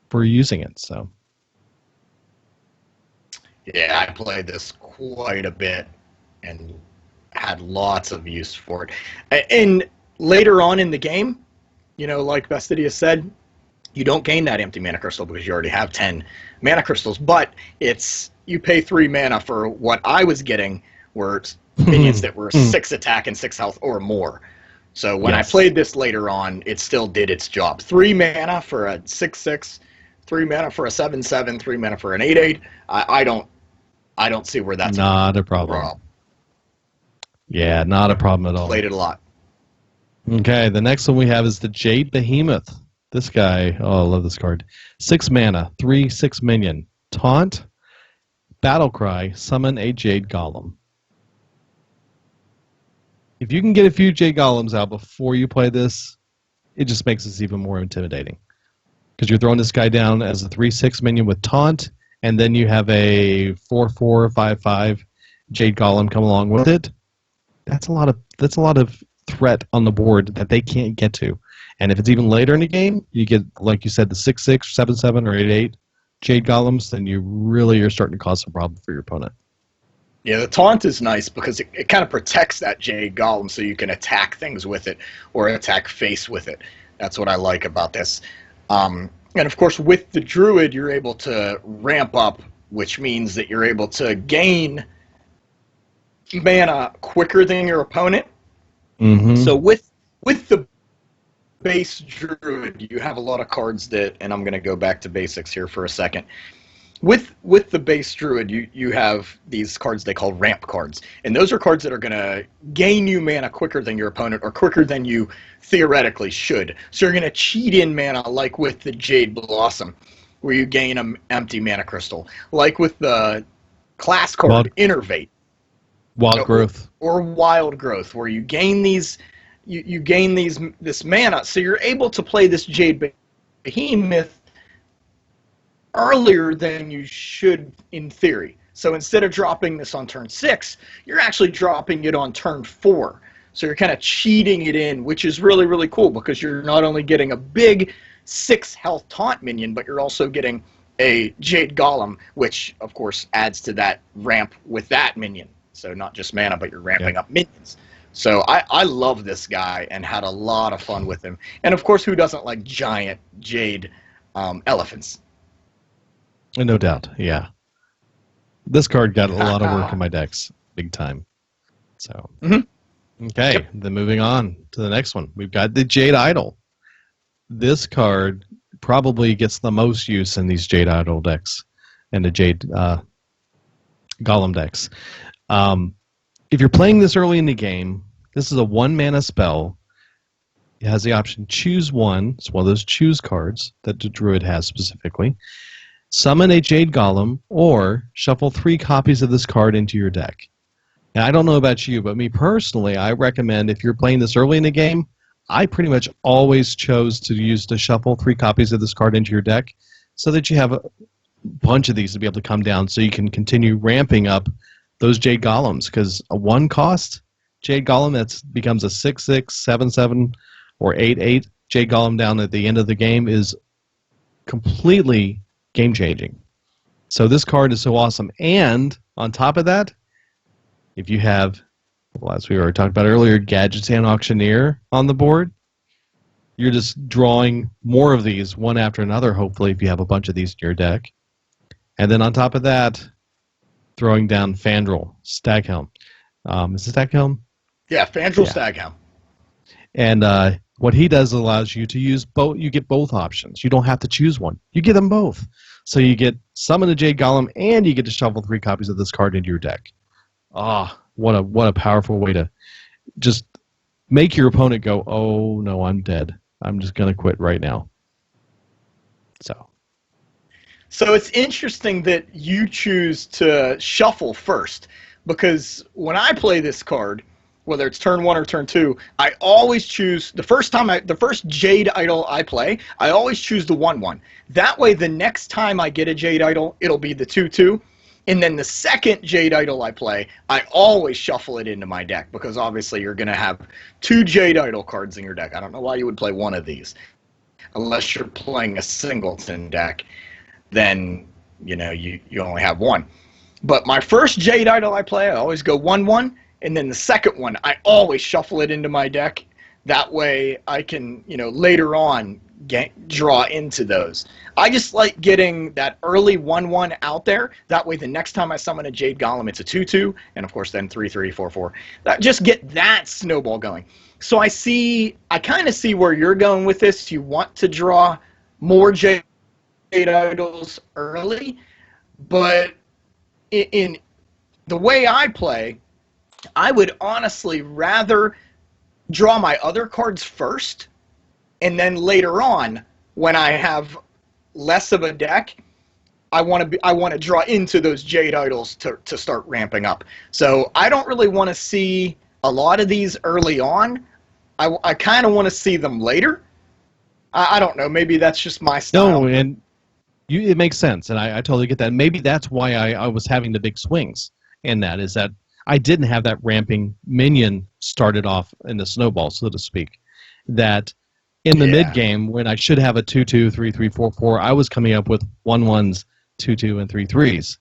S1: for using it. So
S2: yeah, I played this quite a bit and had lots of use for it. And later on in the game, like Bastidia said, you don't gain that empty mana crystal because you already have 10 mana crystals, but you pay 3 mana for what I was getting were minions that were 6 attack and 6 health or more. So when I played this later on, it still did its job. 3 mana for a 6/6, 3 mana for a 7/7, 3 mana for an 8/8. I don't see where that's
S1: not a problem. Yeah, not a problem at all.
S2: Played it a lot.
S1: Okay, the next one we have is the Jade Behemoth. This guy, oh, I love this card. 6 mana, 3/6 minion. Taunt, Battle Cry, summon a Jade Golem. If you can get a few Jade Golems out before you play this, it just makes this even more intimidating. Because you're throwing this guy down as a 3/6 minion with Taunt, and then you have a 4/4, 5/5 Jade Golem come along with it. That's a lot of threat on the board that they can't get to. And if it's even later in the game, you get, like you said, the 6/6, 7/7, or 8/8 Jade Golems, then you really are starting to cause some problem for your opponent.
S2: Yeah, the taunt is nice because it kind of protects that Jade Golem so you can attack things with it or attack face with it. That's what I like about this. And of course, with the Druid, you're able to ramp up, which means that you're able to gain mana quicker than your opponent.
S1: Mm-hmm.
S2: So with the base Druid, you have a lot of cards that, and I'm going to go back to basics here for a second. With the base Druid, you have these cards they call ramp cards. And those are cards that are going to gain you mana quicker than your opponent or quicker than you theoretically should. So you're going to cheat in mana like with the Jade Blossom, where you gain an empty mana crystal. Like with the class card Innervate.
S1: Wild Growth.
S2: Or Wild Growth, where you gain these... You gain this mana, so you're able to play this Jade Behemoth earlier than you should in theory. So instead of dropping this on turn 6, you're actually dropping it on turn 4. So you're kind of cheating it in, which is really, really cool because you're not only getting a big 6 health taunt minion, but you're also getting a Jade Golem, which of course adds to that ramp with that minion. So not just mana, but you're ramping up minions. So I love this guy and had a lot of fun with him. And of course, who doesn't like giant jade elephants?
S1: No doubt, yeah. This card got a lot of work in my decks, big time. So, okay, then moving on to the next one. We've got the Jade Idol. This card probably gets the most use in these Jade Idol decks and the Jade Golem decks. If you're playing this early in the game, this is a 1-mana spell. It has the option choose one. It's one of those choose cards that the Druid has specifically. Summon a Jade Golem or shuffle 3 copies of this card into your deck. And I don't know about you, but me personally, I recommend if you're playing this early in the game, I pretty much always chose to shuffle 3 copies of this card into your deck so that you have a bunch of these to be able to come down so you can continue ramping up those Jade Golems, because a 1-cost Jade Golem that becomes a 6/6, 7/7, or 8/8 Jade Golem down at the end of the game is completely game-changing. So this card is so awesome. And on top of that, if you have, well, as we already talked about earlier, Gadgetzan Auctioneer on the board, you're just drawing more of these one after another, hopefully, if you have a bunch of these in your deck. And then on top of that, throwing down Fandral, Staghelm. Is it Staghelm?
S2: Yeah, Fandral, Staghelm.
S1: And what he does allows you to use both. You get both options. You don't have to choose one. You get them both. So you get summon a Jade Golem, and you get to shuffle 3 copies of this card into your deck. What a powerful way to just make your opponent go, oh no, I'm dead. I'm just gonna quit right now.
S2: So it's interesting that you choose to shuffle first, because when I play this card, whether it's turn 1 or turn 2, I always choose the first Jade Idol I play, I always choose the 1/1. That way, the next time I get a Jade Idol, it'll be the 2/2. And then the second Jade Idol I play, I always shuffle it into my deck, because obviously you're going to have 2 Jade Idol cards in your deck. I don't know why you would play one of these, unless you're playing a singleton deck. Then, you know, you only have one. But my first Jade Idol I play, I always go 1/1, and then the second one, I always shuffle it into my deck. That way I can, you know, later on draw into those. I just like getting that early 1/1 out there. That way the next time I summon a Jade Golem, it's a 2/2, and of course then 3/3, 4/4. Just get that snowball going. So I kind of see where you're going with this. You want to draw more Jade Idols early, but in the way I play, I would honestly rather draw my other cards first, and then later on when I have less of a deck, I want to draw into those Jade Idols to start ramping up. So I don't really want to see a lot of these early on. I kind of want to see them later. I don't know. Maybe that's just my style.
S1: No, and it makes sense, and I totally get that. Maybe that's why I was having the big swings in that, is that I didn't have that ramping minion started off in the snowball, so to speak. That in the mid game, when I should have a 2/2, 3/3, 4/4, I was coming up with 1/1s, 2/2, and 3/3s.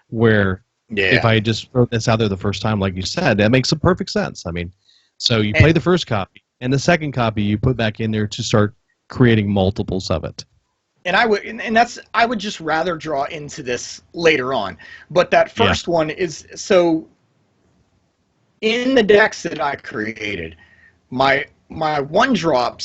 S1: Where if I just throw this out there the first time, like you said, that makes some perfect sense. I mean, so you play the first copy, and the second copy you put back in there to start creating multiples of it.
S2: And I would just rather draw into this later on. But that first one is, so in the decks that I created, my 1-drop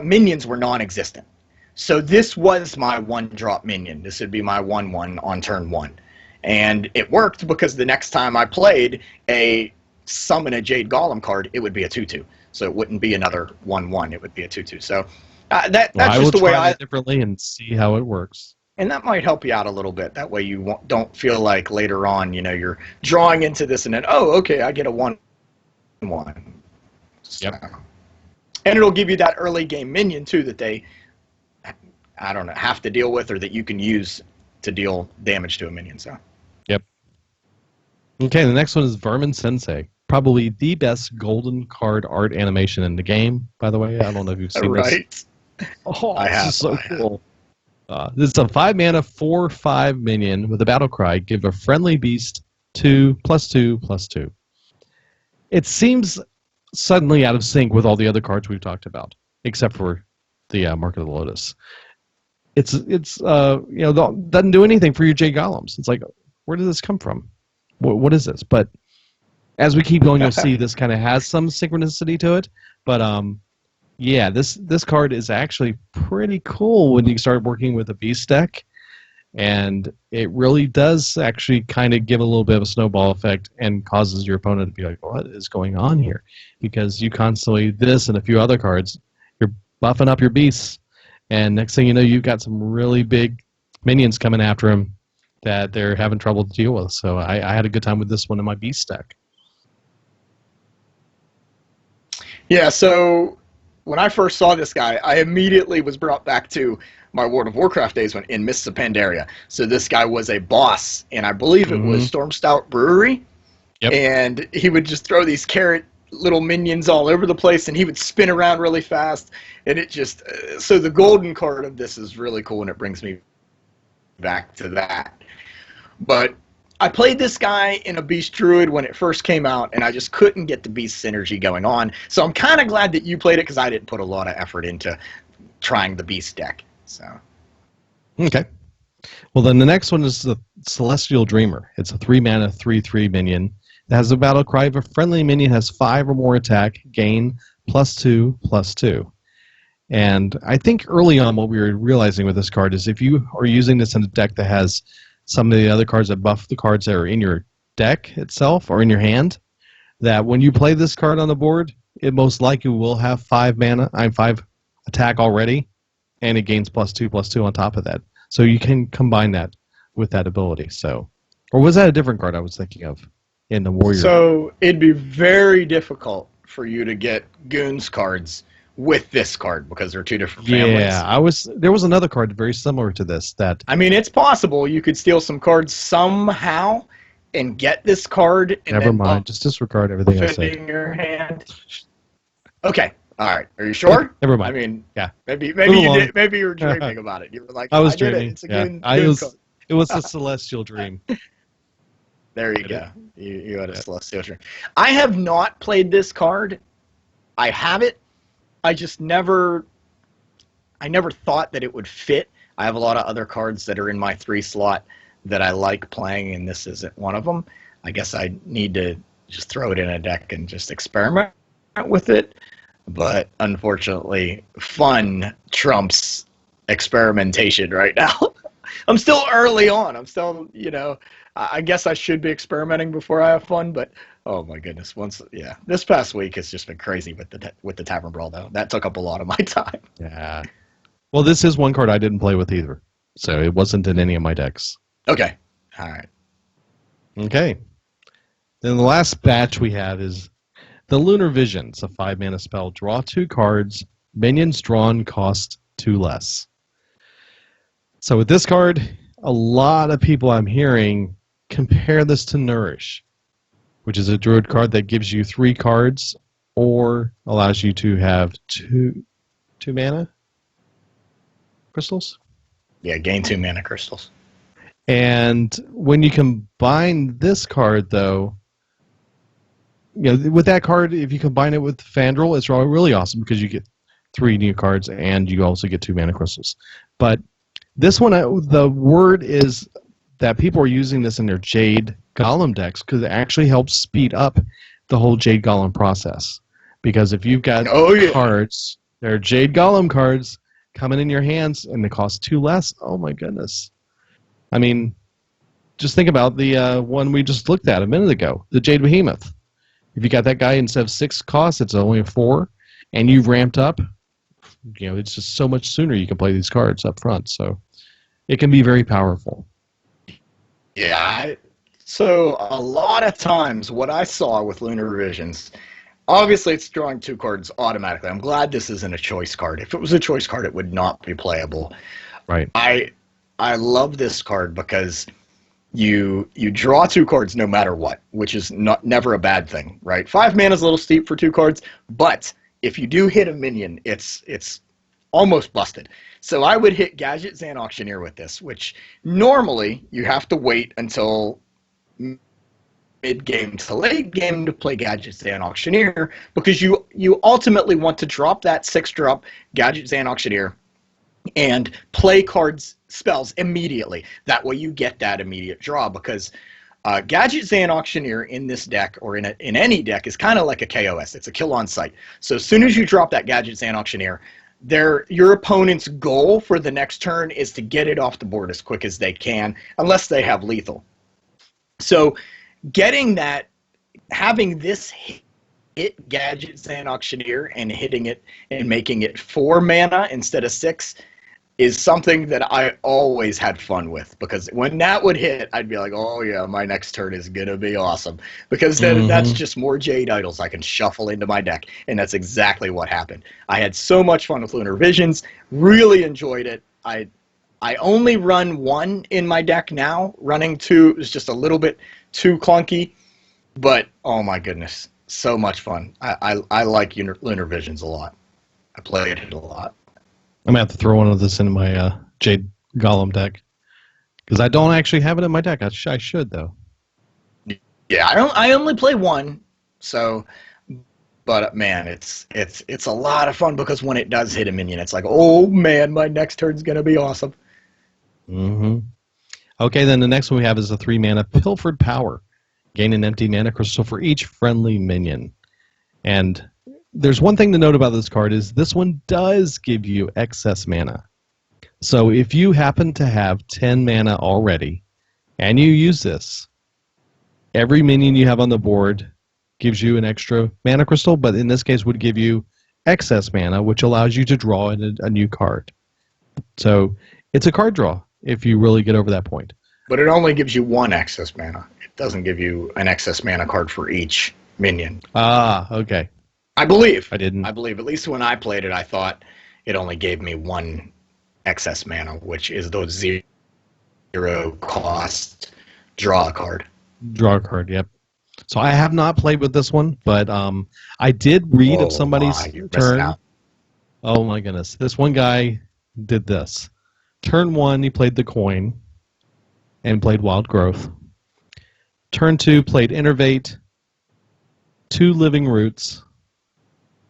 S2: minions were non-existent. So this was my 1-drop minion. This would be my 1/1 on turn 1. And it worked because the next time I played a summon a Jade Golem card, it would be a 2/2. So it wouldn't be another 1/1. It would be a 2/2. So that's just the way I
S1: differently and see how it works.
S2: And that might help you out a little bit. That way you don't feel like later on, you're drawing into this and then, oh, okay, I get a 1/1. So,
S1: yep.
S2: And it'll give you that early game minion too that they, I don't know, have to deal with, or that you can use to deal damage to a minion. So.
S1: Yep. Okay, the next one is Vermin Sensei. Probably the best golden card art animation in the game, by the way. I don't know if you've seen this. Oh,
S2: I have.
S1: This is so cool. This is a 5-mana, 4/5 minion with a battle cry. Give a friendly beast 2/2/2/2. It seems suddenly out of sync with all the other cards we've talked about, except for the Mark of the Lotus. It's doesn't do anything for your Jade Golems. It's like, where did this come from? What is this? But as we keep going, you'll see this kind of has some synchronicity to it. But yeah, this card is actually pretty cool when you start working with a beast deck, and it really does actually kind of give a little bit of a snowball effect and causes your opponent to be like, what is going on here? Because you constantly, this and a few other cards, you're buffing up your beasts, and next thing you know, you've got some really big minions coming after him that they're having trouble to deal with. So I had a good time with this one in my beast deck.
S2: Yeah, so when I first saw this guy, I immediately was brought back to my World of Warcraft days in Mists of Pandaria. So this guy was a boss, and I believe it was Storm Stout Brewery.
S1: Yep.
S2: And he would just throw these carrot little minions all over the place, and he would spin around really fast. And it just, so the golden card of this is really cool, and it brings me back to that. But I played this guy in a Beast Druid when it first came out, and I just couldn't get the Beast synergy going on. So I'm kind of glad that you played it, because I didn't put a lot of effort into trying the Beast deck. So.
S1: Okay. Well, then the next one is the Celestial Dreamer. It's a 3-mana, 3/3 minion. It has a battle cry. If a friendly minion has 5 or more attack, gain +2/+2. And I think early on what we were realizing with this card is if you are using this in a deck that has some of the other cards that buff the cards that are in your deck itself or in your hand, that when you play this card on the board, it most likely will have 5 attack already, and it gains +2/+2 on top of that. So you can combine that with that ability. So, or was that a different card I was thinking of in the Warrior?
S2: So it'd be very difficult for you to get Goons cards with this card because they're two different families.
S1: Yeah, there was another card very similar to this that...
S2: I mean, it's possible you could steal some cards somehow and get this card. And
S1: Never mind, just disregard everything I said.
S2: In your hand. Okay, all right. Are you sure?
S1: Never mind.
S2: I mean,
S1: yeah.
S2: Maybe you did. Maybe you were dreaming about it. You were like,
S1: I was
S2: did
S1: dreaming.
S2: it. It's a
S1: Goon card. It was a celestial dream.
S2: There you go. You had a celestial dream. I have not played this card. I have it. I just never thought that it would fit. I have a lot of other cards that are in my 3 slot that I like playing, and this isn't one of them. I guess I need to just throw it in a deck and just experiment with it. But unfortunately, fun trumps experimentation right now. I'm still early on. I'm still, I guess I should be experimenting before I have fun, but oh my goodness. This past week has just been crazy with the Tavern Brawl, though. That took up a lot of my time.
S1: Yeah. Well, this is one card I didn't play with either, so it wasn't in any of my decks.
S2: Okay. All right.
S1: Okay. Then the last batch we have is the Lunar Visions, a 5-mana spell. Draw 2 cards. Minions drawn cost 2 less. So with this card, a lot of people I'm hearing compare this to Nourish, which is a Druid card that gives you 3 cards or allows you to have 2 mana crystals.
S2: Yeah, gain 2 mana crystals.
S1: And when you combine this card, though, with that card, if you combine it with Fandral, it's really awesome because you get 3 new cards and you also get 2 mana crystals. But this one, the word is that people are using this in their Jade Golem decks because it actually helps speed up the whole Jade Golem process. Because if you've got cards, they're Jade Golem cards coming in your hands and they cost 2 less, oh my goodness. I mean, just think about the one we just looked at a minute ago, the Jade Behemoth. If you got that guy instead of 6 costs, it's only 4, and you've ramped up, it's just so much sooner you can play these cards up front. So it can be very powerful.
S2: Yeah. So a lot of times what I saw with Lunar Visions, obviously it's drawing 2 cards automatically. I'm glad this isn't a choice card. If it was a choice card, it would not be playable.
S1: Right.
S2: I love this card because you draw 2 cards no matter what, which is never a bad thing, right? 5 mana is a little steep for 2 cards, but if you do hit a minion, it's almost busted. So I would hit Gadgetzan Auctioneer with this, which normally you have to wait until mid-game to late game to play Gadgetzan Auctioneer because you ultimately want to drop that 6-drop Gadgetzan Auctioneer and play spells immediately. That way you get that immediate draw because Gadgetzan Auctioneer in this deck or in any deck is kind of like a KOS. It's a kill on sight. So as soon as you drop that Gadgetzan Auctioneer, your opponent's goal for the next turn is to get it off the board as quick as they can, unless they have lethal. So having this hit Gadgetzan Auctioneer and hitting it and making it 4 mana instead of 6 is something that I always had fun with because when that would hit, I'd be like, oh yeah, my next turn is going to be awesome because then that's just more Jade Idols I can shuffle into my deck, and that's exactly what happened. I had so much fun with Lunar Visions, really enjoyed it. I only run 1 in my deck now. Running 2 is just a little bit too clunky, but oh my goodness, so much fun. I like Lunar Visions a lot. I play it a lot.
S1: I'm going to have to throw one of this into my Jade Golem deck because I don't actually have it in my deck. I should, though.
S2: Yeah, I only play 1, so... But man, it's a lot of fun because when it does hit a minion, it's like, oh man, my next turn's going to be awesome.
S1: Mm-hmm. Okay, then the next one we have is a 3-mana Pilfered Power. Gain an empty mana crystal for each friendly minion. And there's one thing to note about this card is this one does give you excess mana. So if you happen to have 10 mana already and you use this, every minion you have on the board gives you an extra mana crystal, but in this case would give you excess mana, which allows you to draw in a new card. So it's a card draw if you really get over that point.
S2: But it only gives you 1 excess mana. It doesn't give you an excess mana card for each minion.
S1: Ah, okay.
S2: I believe.
S1: I didn't.
S2: I believe. At least when I played it, I thought it only gave me 1 excess mana, which is the 0 cost draw a card.
S1: Draw a card, yep. So I have not played with this one, but I did read of somebody's turn. Oh my goodness. This one guy did this. Turn 1, he played the coin and played Wild Growth. Turn 2, played Innervate, 2 Living Roots,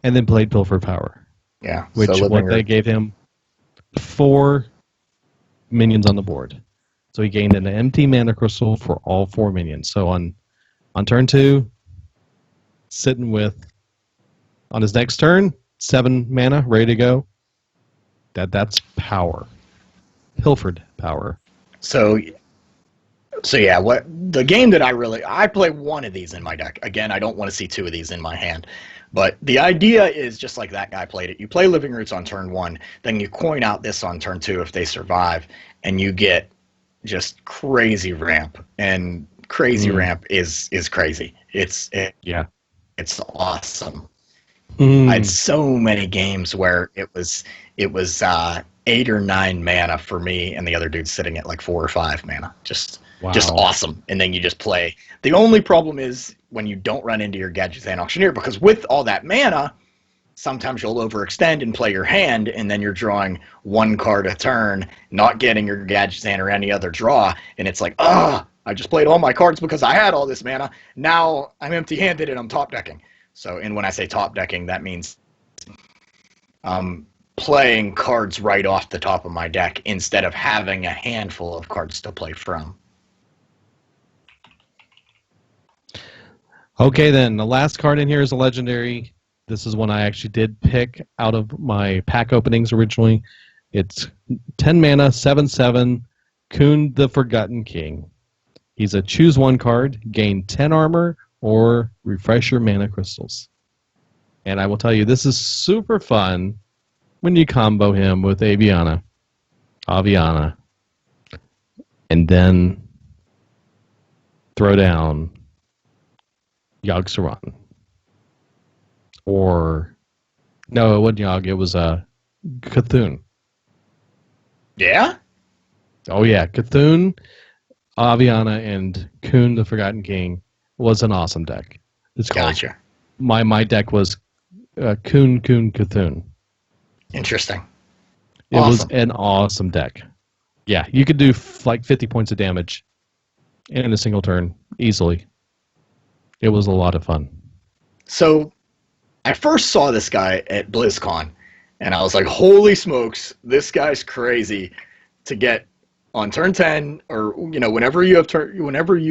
S1: and then played Pilfered Power.
S2: Yeah.
S1: Which they gave him 4 minions on the board. So he gained an empty mana crystal for all 4 minions. So on turn 2, sitting with, on his next turn, 7 mana, ready to go. That's power. Pilfered Power.
S2: So yeah, what the game that I play one of these in my deck. Again, I don't want to see two of these in my hand. But the idea is just like that guy played it. You play Living Roots on turn 1, then you coin out this on turn 2 if they survive, and you get just crazy ramp. And crazy ramp is crazy. It's awesome. I had so many games where it was 8 or 9 mana for me, and the other dude's sitting at like 4 or 5 mana. Just awesome. And then you just play. The only problem is when you don't run into your Gadgetzan Auctioneer, because with all that mana, sometimes you'll overextend and play your hand, and then you're drawing 1 card a turn, not getting your Gadgetzan or any other draw, and it's like, I just played all my cards because I had all this mana. Now I'm empty-handed and I'm top decking. So, and when I say top decking, that means playing cards right off the top of my deck instead of having a handful of cards to play from.
S1: Okay, then the last card in here is a legendary. This is one I actually did pick out of my pack openings originally. It's 10 mana, 7/7, Kun the Forgotten King. He's a choose 1 card, gain 10 armor, or refresh your mana crystals. And I will tell you, this is super fun when you combo him with Aviana, and then throw down Yogg-Saron. Or, no, it wasn't Yogg, it was Cthulhu.
S2: Yeah?
S1: Oh yeah, Cthulhu, Aviana, and Kun the Forgotten King was an awesome deck. It's called,
S2: gotcha.
S1: My deck was Kun Cthulhu.
S2: Interesting.
S1: It was an awesome deck. Yeah, you could do like 50 points of damage in a single turn easily. It was a lot of fun.
S2: So I first saw this guy at BlizzCon, and I was like, holy smokes, this guy's crazy to get on turn 10, or whenever you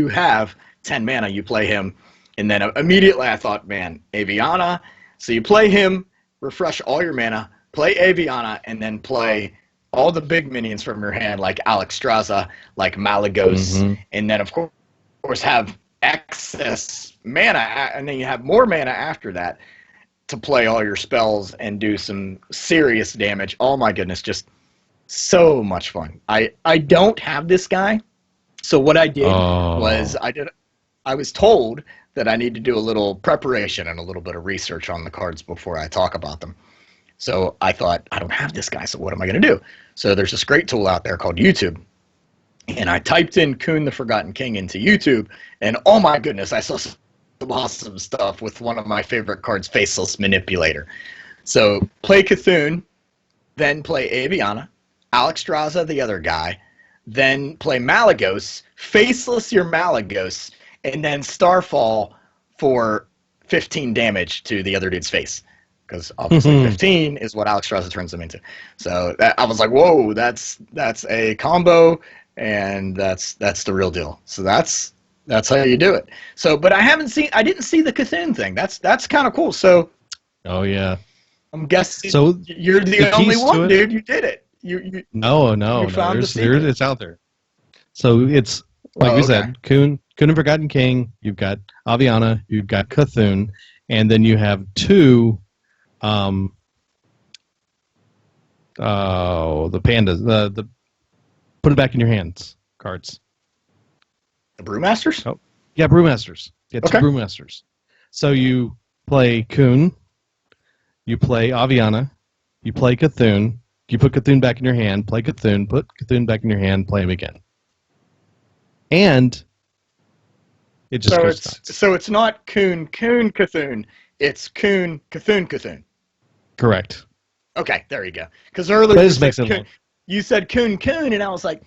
S2: have 10 mana, you play him. And then immediately I thought, man, Aviana. So you play him, refresh all your mana, play Aviana, and then play all the big minions from your hand, like Alexstrasza, like Malygos, and then of course have excess mana, and then you have more mana after that to play all your spells and do some serious damage. Oh my goodness, just so much fun. I don't have this guy, so what I did was I was told that I need to do a little preparation and a little bit of research on the cards before I talk about them. So I thought, I don't have this guy, so what am I going to do? So there's this great tool out there called YouTube. And I typed in Kun the Forgotten King into YouTube, and oh my goodness, I saw some awesome stuff with one of my favorite cards, Faceless Manipulator. So play Cthulhu, then play Aviana, Alexstrasza, the other guy, then play Malygos, Faceless your Malygos, and then Starfall for 15 damage to the other dude's face. Because obviously 15 is what Alexstrasza turns them into. So I was like, whoa, that's a combo, and that's the real deal. So that's how you do it. So, but I didn't see the Cthulhu thing. That's kind of cool. So,
S1: oh yeah,
S2: I'm guessing
S1: so
S2: you're the only one, dude. You did it. You
S1: no, it's out there. So it's like we said, Kun and Forgotten King. You've got Aviana. You've got Cthulhu, and then you have 2. The pandas. The put it back in your hands cards.
S2: The Brewmasters?
S1: Oh, yeah, Brewmasters. Yeah, 2 Brewmasters. So you play Kun, you play Aviana, you play Cthulhu, you put Cthulhu back in your hand, play Cthulhu, put Cthulhu back in your hand, play him again. And it just goes nuts.
S2: So it's not Kun Cthulhu, it's Kun Cthulhu.
S1: Correct.
S2: Okay, there you go. Because earlier you said Kun, and I was like,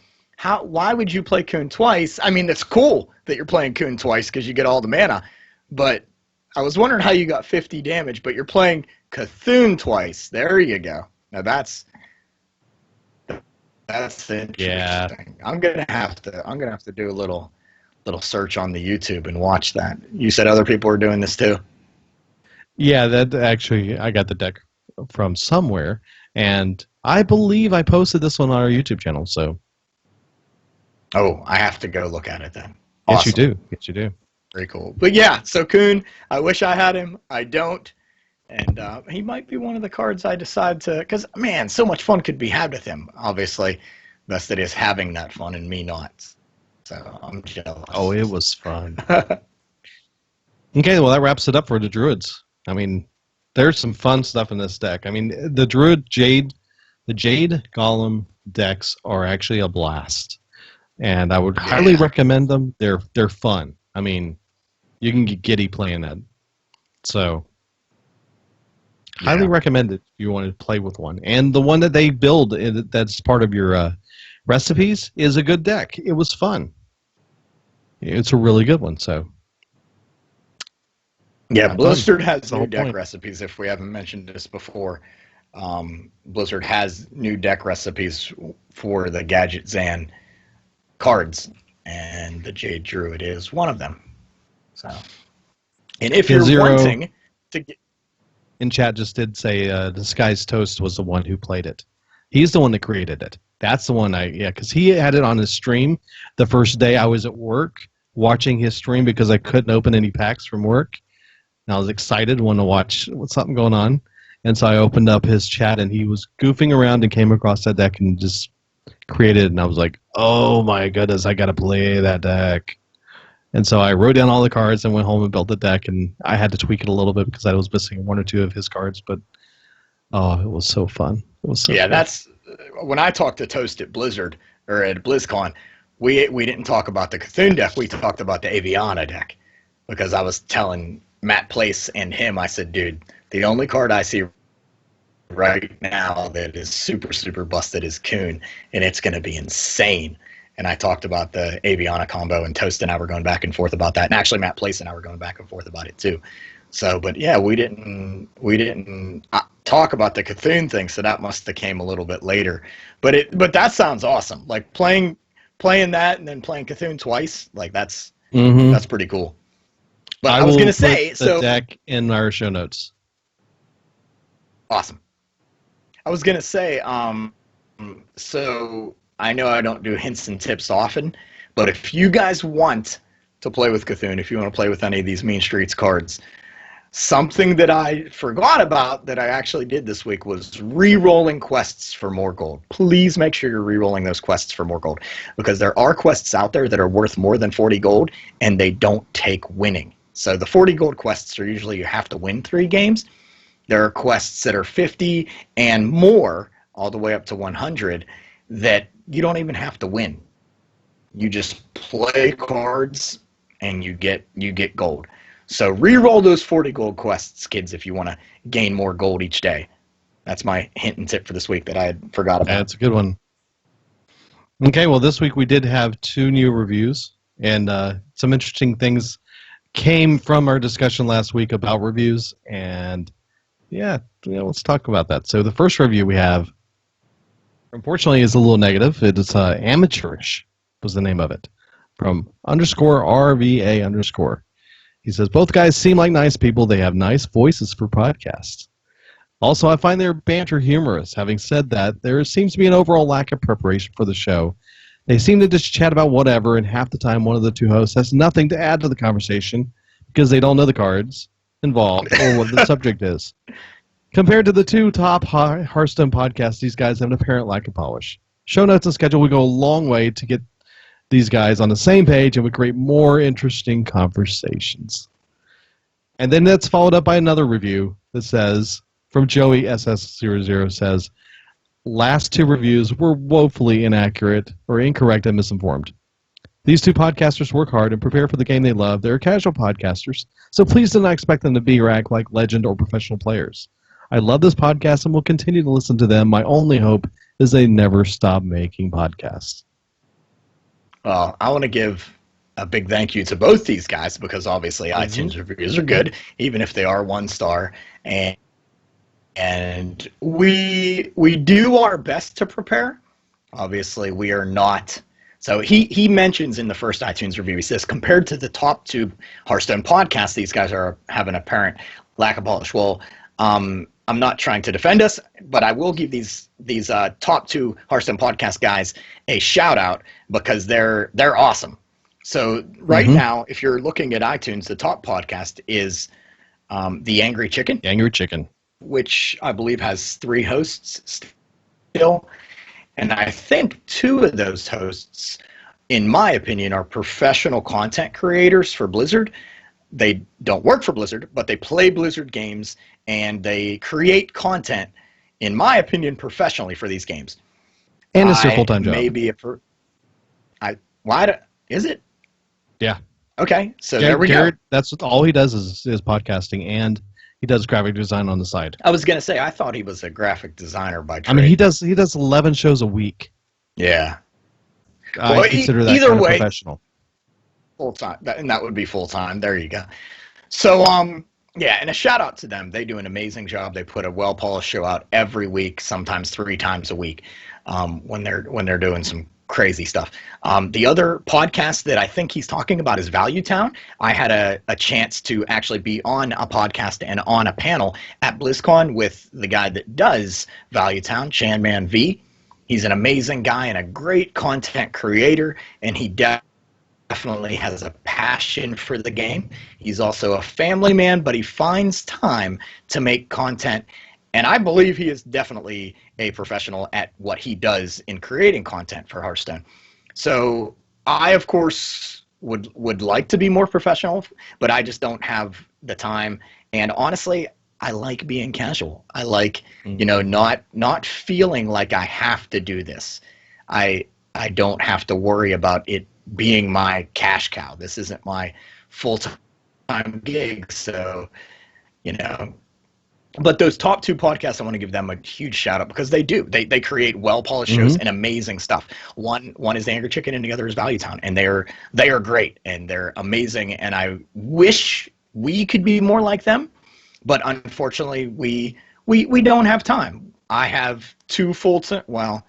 S2: why would you play Kun twice? I mean, it's cool that you're playing Kun twice because you get all the mana, but I was wondering how you got 50 damage, but you're playing Cthulhu twice. There you go. Now that's interesting.
S1: Yeah.
S2: I'm gonna have to do a little search on the YouTube and watch that. You said other people were doing this too?
S1: Yeah, that actually, I got the deck from somewhere, and I believe I posted this one on our YouTube channel, so
S2: Oh, I have to go look at it then.
S1: Yes,
S2: Awesome.
S1: you do. Yes, you do.
S2: Very cool. But yeah, so Kuhn, I wish I had him. I don't. And he might be one of the cards I decide to, because, man, so much fun could be had with him. Obviously, best it is having that fun and me not. So I'm jealous.
S1: Oh, it was fun. Okay, well, that wraps it up for the Druids. I mean, there's some fun stuff in this deck. I mean, the Druid Jade, the Jade Golem decks are actually a blast. And I would highly recommend them. They're fun. I mean, you can get giddy playing that. So, highly recommend it if you want to play with one. And the one that they build that's part of your recipes is a good deck. It was fun. It's a really good one. So,
S2: yeah, Blizzard has new deck recipes. If we haven't mentioned this before, Blizzard has new deck recipes for the Gadgetzan cards, and the Jade Druid is one of them. So, and if you're wanting to get
S1: in chat, just did say Disguised Toast was the one who played it. He's the one that created it. That's the one because he had it on his stream the first day I was at work watching his stream because I couldn't open any packs from work. And I was excited, wanted to watch what's something going on. And so I opened up his chat and he was goofing around and came across that deck and just created it. And I was like, oh my goodness, I got to play that deck. And so I wrote down all the cards and went home and built the deck. And I had to tweak it a little bit because I was missing one or two of his cards. But, oh, it was so fun. It was so fun.
S2: That's when I talked to Toast at Blizzard or at BlizzCon, we didn't talk about the Cthulhu deck. We talked about the Aviana deck because I was telling Matt Place and him, I said, dude, the only card I see right now that is super, super busted is Kuhn, and it's going to be insane. And I talked about the Aviana combo, and Toast and I were going back and forth about that. And actually, Matt Place and I were going back and forth about it too. So, but yeah, we didn't talk about the Cthulhu thing, so that must have came a little bit later. But that sounds awesome. Like playing that and then playing Cthulhu twice, like that's pretty cool. But I was going to say,
S1: the deck in our show notes.
S2: Awesome. I was going to say, so I know I don't do hints and tips often, but if you guys want to play with Cthulhu, if you want to play with any of these Mean Streets cards, something that I forgot about that I actually did this week was re-rolling quests for more gold. Please make sure you're re-rolling those quests for more gold, because there are quests out there that are worth more than 40 gold, and they don't take winning. So the 40 gold quests are usually you have to win 3 games. There are quests that are 50 and more, all the way up to 100, that you don't even have to win. You just play cards and you get gold. So re-roll those 40 gold quests, kids, if you want to gain more gold each day. That's my hint and tip for this week that I had forgot about.
S1: That's a good one. Okay, well, this week we did have 2 new reviews, and some interesting things came from our discussion last week about reviews, and yeah, let's talk about that. So the first review we have, unfortunately, is a little negative. It's amateurish was the name of it, from _RVA_. He says, both guys seem like nice people. They have nice voices for podcasts. Also, I find their banter humorous. Having said that, there seems to be an overall lack of preparation for the show. They seem to just chat about whatever, and half the time one of the 2 hosts has nothing to add to the conversation because they don't know the cards involved or what the subject is. Compared to the 2 top Hearthstone podcasts, these guys have an apparent lack of polish. Show notes and schedule would go a long way to get these guys on the same page and would create more interesting conversations. And then that's followed up by another review that says, from Joey SS00 says, last 2 reviews were woefully inaccurate or incorrect and misinformed. These 2 podcasters work hard and prepare for the game they love. They're casual podcasters, so please do not expect them to be or act like legend or professional players. I love this podcast and will continue to listen to them. My only hope is they never stop making podcasts.
S2: Well, I want to give a big thank you to both these guys because obviously iTunes reviews are good, even if they are 1 star. And we do our best to prepare. Obviously, we are not. So he mentions in the first iTunes review, he says, compared to the top 2 Hearthstone podcasts, these guys have an apparent lack of polish. Well, I'm not trying to defend us, but I will give these top 2 Hearthstone podcast guys a shout out because they're awesome. So right now, if you're looking at iTunes, the top podcast is The Angry Chicken.
S1: Angry Chicken.
S2: Which I believe has 3 hosts still. And I think 2 of those hosts, in my opinion, are professional content creators for Blizzard. They don't work for Blizzard, but they play Blizzard games and they create content, in my opinion, professionally for these games.
S1: And it's your full-time job.
S2: Maybe is it?
S1: Yeah.
S2: Okay, so there we go.
S1: That's all he does is podcasting, and he does graphic design on the side.
S2: I was going to say, I thought he was a graphic designer by trade.
S1: I mean, he does 11 shows a week.
S2: Yeah.
S1: I consider that
S2: either
S1: kind of
S2: way,
S1: professional.
S2: Full-time, and that would be full-time. There you go. So, yeah, and a shout-out to them. They do an amazing job. They put a well-polished show out every week, sometimes 3 times a week, when they're doing some crazy stuff. The other podcast that I think he's talking about is Value Town. I had a chance to actually be on a podcast and on a panel at BlizzCon with the guy that does Value Town, Chanman V. He's an amazing guy and a great content creator, and he definitely has a passion for the game. He's also a family man, but he finds time to make content. And I believe he is definitely a professional at what he does in creating content for Hearthstone. So I, of course, would like to be more professional, but I just don't have the time. And honestly, I like being casual. I like, not feeling like I have to do this. I don't have to worry about it being my cash cow. This isn't my full-time gig, so, But those top 2 podcasts, I want to give them a huge shout out because they do. They create well-polished shows and amazing stuff. One is The Angry Chicken and the other is Value Town, and they are great and they're amazing. And I wish we could be more like them, but unfortunately we don't have time. I have 2 full-time. Well,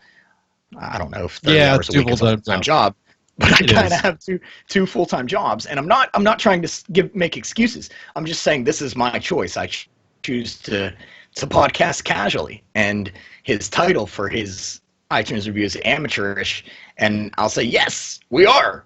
S2: I don't know if 30 hours a week is a full-time job. But I kind of have two full-time jobs, and I'm not trying to make excuses. I'm just saying this is my choice. I choose to podcast casually, and his title for his iTunes review is amateurish, and I'll say yes, we are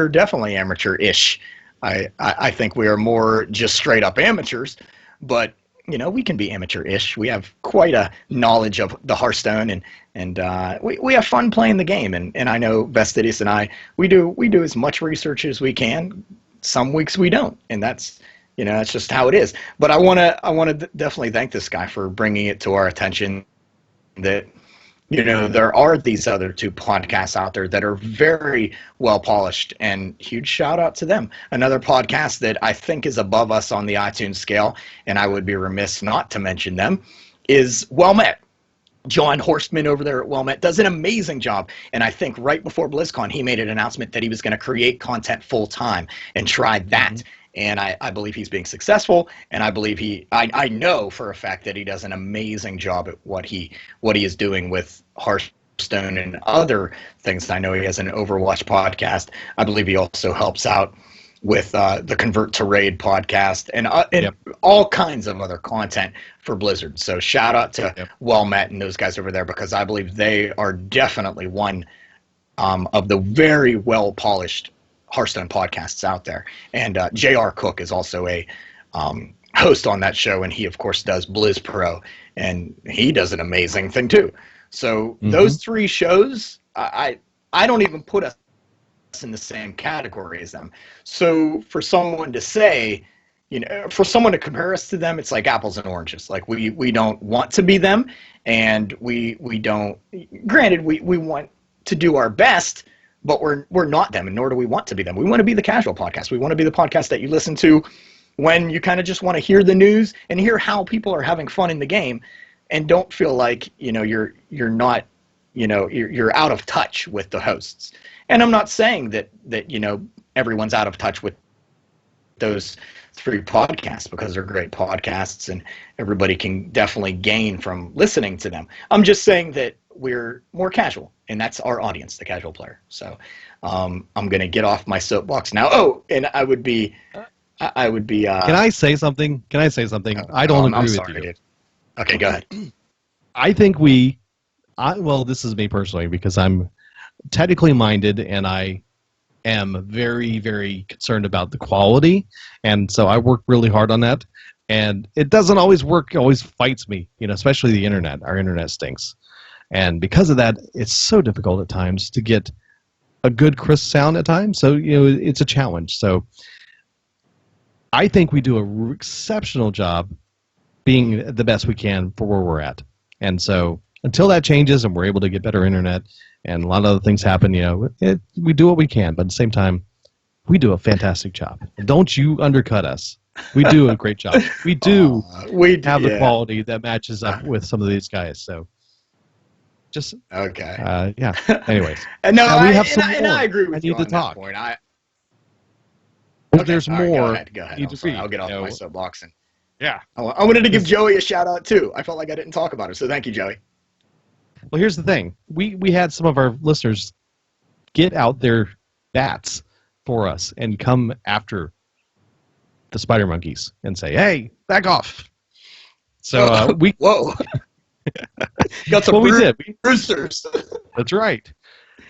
S2: definitely amateur-ish. I think we are more just straight up amateurs, but we can be amateur-ish. We have quite a knowledge of the Hearthstone, and we have fun playing the game. And I know Vestidius and I, we do as much research as we can. Some weeks we don't, and that's just how it is. But I want to definitely thank this guy for bringing it to our attention that there are these other 2 podcasts out there that are very well polished, and huge shout out to them. Another podcast that I think is above us on the iTunes scale, and I would be remiss not to mention them, is Well Met. John Horstman over there at Well Met does an amazing job, and I think right before BlizzCon he made an announcement that he was going to create content full time and tried that. And I believe he's being successful, and I believe I know for a fact that he does an amazing job at what he is doing with Hearthstone and other things. I know he has an Overwatch podcast. I believe he also helps out with the Convert to Raid podcast and all kinds of other content for Blizzard. So shout out to Well Met and those guys over there, because I believe they are definitely one of the very well polished Hearthstone podcasts out there. And J.R. Cook is also a host on that show, and he of course does Blizz Pro, and he does an amazing thing too. So those 3 shows, I don't even put us in the same category as them. So for someone to say, for someone to compare us to them, it's like apples and oranges. Like we don't want to be them, and we don't. Granted, we want to do our best, but we're not them, and nor do we want to be them. We want to be the casual podcast. We want to be the podcast that you listen to when you kind of just want to hear the news and hear how people are having fun in the game, and don't feel like you're not you're out of touch with the hosts. And I'm not saying that everyone's out of touch with those 3 podcasts, because they're great podcasts and everybody can definitely gain from listening to them. I'm just saying that we're more casual, and that's our audience, the casual player. So I'm going to get off my soapbox now. Oh, and I would be.
S1: Can I say something? I don't agree with you.
S2: Okay, go ahead.
S1: I think well, this is me personally because I'm technically minded and I am very, very concerned about the quality. And so I work really hard on that. And it doesn't always work, it always fights me, especially the internet. Our internet stinks. And because of that, it's so difficult at times to get a good crisp sound at times. So, it's a challenge. So I think we do an exceptional job being the best we can for where we're at. And so until that changes and we're able to get better internet and a lot of other things happen, we do what we can. But at the same time, we do a fantastic job. Don't you undercut us. We do a great job. We do have the quality that matches up with some of these guys. So just
S2: okay.
S1: Yeah. Anyways,
S2: no,
S1: we have
S2: I agree with you
S1: on
S2: that point.
S1: There's more.
S2: Go ahead. I'll get off my soapbox.
S1: Yeah.
S2: I wanted to give Joey a shout out too. I felt like I didn't talk about her, so thank you, Joey.
S1: Well, here's the thing. We had some of our listeners get out their bats for us and come after the spider monkeys and say, "Hey, back off." So we
S2: got some
S1: we did.
S2: roosters.
S1: That's right.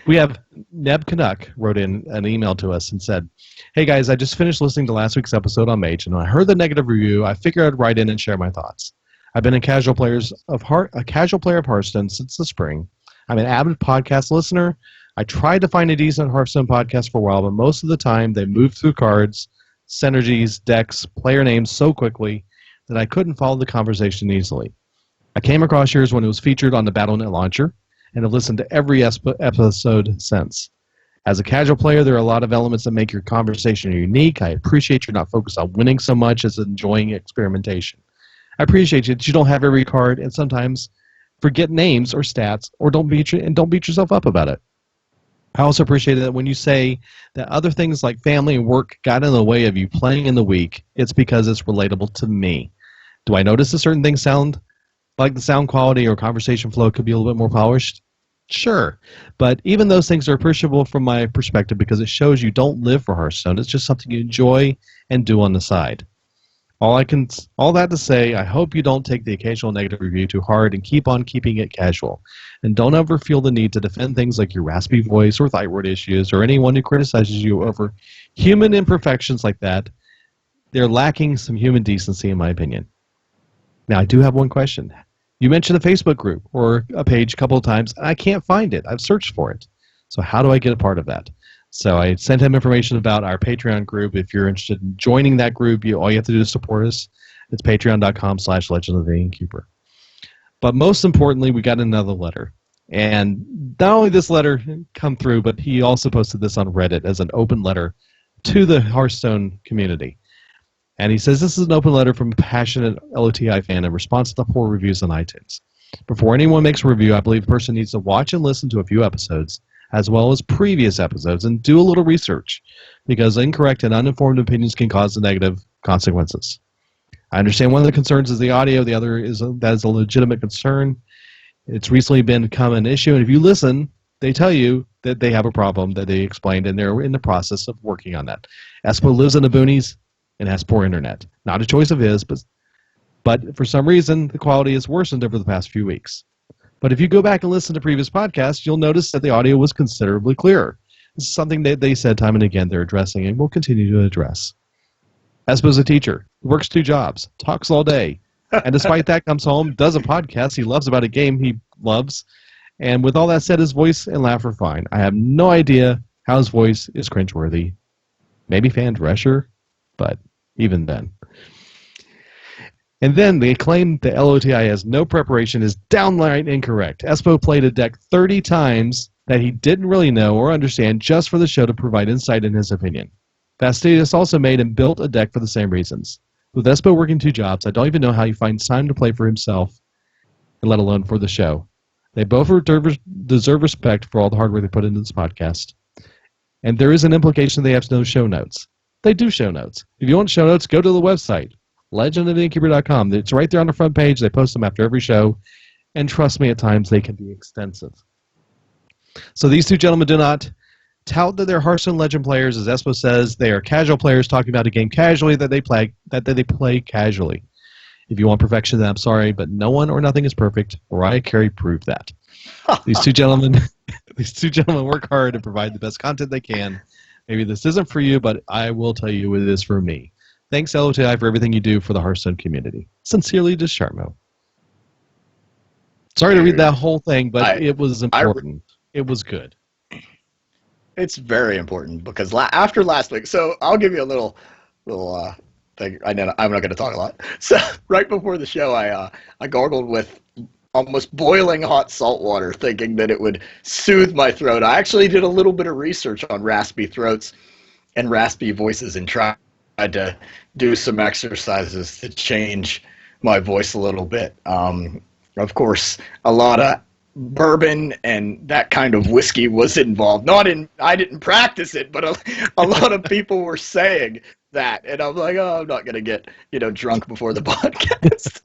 S1: We have Neb Canuck wrote in an email to us and said, "Hey guys, I just finished listening to last week's episode on Mage, and when I heard the negative review, I figured I'd write in and share my thoughts. I've been a casual player of Hearthstone since the spring. I'm an avid podcast listener. I tried to find a decent Hearthstone podcast for a while, but most of the time they move through cards, synergies, decks, player names so quickly that I couldn't follow the conversation easily. I came across yours when it was featured on the Battle.net launcher, and have listened to every episode since. As a casual player, there are a lot of elements that make your conversation unique. I appreciate you're not focused on winning so much as enjoying experimentation. I appreciate that you don't have every card and sometimes forget names or stats or don't beat yourself up about it. I also appreciate that when you say that other things like family and work got in the way of you playing in the week, it's because it's relatable to me. Do I notice that certain things sound like the sound quality or conversation flow could be a little bit more polished? Sure. But even those things are appreciable from my perspective because it shows you don't live for Hearthstone. It's just something you enjoy and do on the side. All that to say, I hope you don't take the occasional negative review too hard and keep on keeping it casual. And don't ever feel the need to defend things like your raspy voice or thyroid issues or anyone who criticizes you over human imperfections like that. They're lacking some human decency, in my opinion. Now, I do have one question. You mentioned a Facebook group or a page a couple of times, and I can't find it. I've searched for it. So how do I get a part of that? So I sent him information about our Patreon group. If you're interested in joining that group, all you have to do is support us. It's patreon.com/Legend of the Innkeeper. But most importantly, we got another letter. And not only this letter come through, but he also posted this on Reddit as an open letter to the Hearthstone community. And he says, this is an open letter from a passionate LOTI fan in response to the poor reviews on iTunes. Before anyone makes a review, I believe the person needs to watch and listen to a few episodes, as well as previous episodes, and do a little research, because incorrect and uninformed opinions can cause negative consequences. I understand one of the concerns is the audio. The other is that is a legitimate concern. It's recently become an issue, and if you listen, they tell you that they have a problem that they explained, and they're in the process of working on that. Espo lives in the boonies and has poor internet. Not a choice of his, but for some reason, the quality has worsened over the past few weeks. But if you go back and listen to previous podcasts, you'll notice that the audio was considerably clearer. This is something that they said time and again they're addressing and will continue to address. Espo's a teacher, works 2 jobs, talks all day, and despite that comes home, does a podcast he loves about a game he loves, and with all that said, his voice and laugh are fine. I have no idea how his voice is cringeworthy. Maybe Fan Drescher, but even then. And then they claim the LOTI has no preparation is downright incorrect. Espo played a deck 30 times that he didn't really know or understand just for the show to provide insight in his opinion. Fastidious also made and built a deck for the same reasons. With Espo working 2 jobs, I don't even know how he finds time to play for himself, and let alone for the show. They both deserve respect for all the hard work they put into this podcast. And there is an implication they have no show notes. They do show notes. If you want show notes, go to the website, legendoftheinnkeeper.com. It's right there on the front page. They post them after every show. And trust me, at times they can be extensive. So these 2 gentlemen do not tout that they're Hearthstone Legend players. As Espo says, they are casual players talking about a game casually that they play casually. If you want perfection, then I'm sorry, but no one or nothing is perfect. Mariah Carey proved that. These two gentlemen, work hard to provide the best content they can. Maybe this isn't for you, but I will tell you it is for me. Thanks, LOTI, for everything you do for the Hearthstone community. Sincerely, Desharmo. Sorry to read that whole thing, but it was important. It was good.
S2: It's very important because after last week, so I'll give you a little thing. I know I'm not going to talk a lot. So right before the show, I gargled with almost boiling hot salt water, thinking that it would soothe my throat. I actually did a little bit of research on raspy throats and raspy voices and tried to do some exercises to change my voice a little bit. Of course, a lot of bourbon and that kind of whiskey was involved. I didn't practice it, but a lot of people were saying that, and I'm like, oh, I'm not gonna get drunk before the podcast.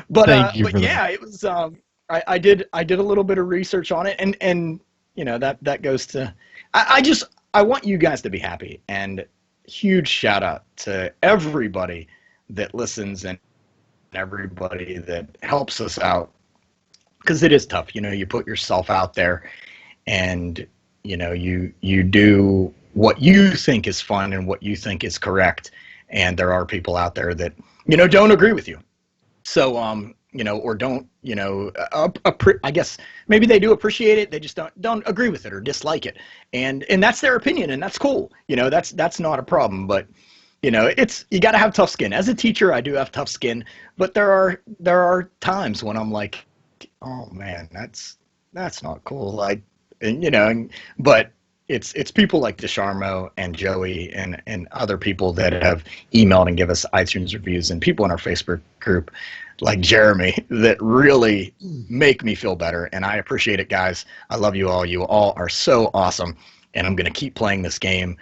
S2: But yeah, it was. I did a little bit of research on it, and that goes to. I want you guys to be happy, and huge shout out to everybody that listens and everybody that helps us out, because it is tough. You put yourself out there, and you do what you think is fun and what you think is correct, and there are people out there that don't agree with you. So or don't I guess maybe they do appreciate it, they just don't agree with it or dislike it, and that's their opinion, and that's cool. That's not a problem. But you got to have tough skin. As a teacher, I do have tough skin, but there are times when I'm like, oh man, that's not cool. But it's people like Desharmo and Joey and other people that have emailed and give us iTunes reviews, and people in our Facebook group like Jeremy that really make me feel better. And I appreciate it, guys. I love you all. You all are so awesome. And I'm going to keep playing this game,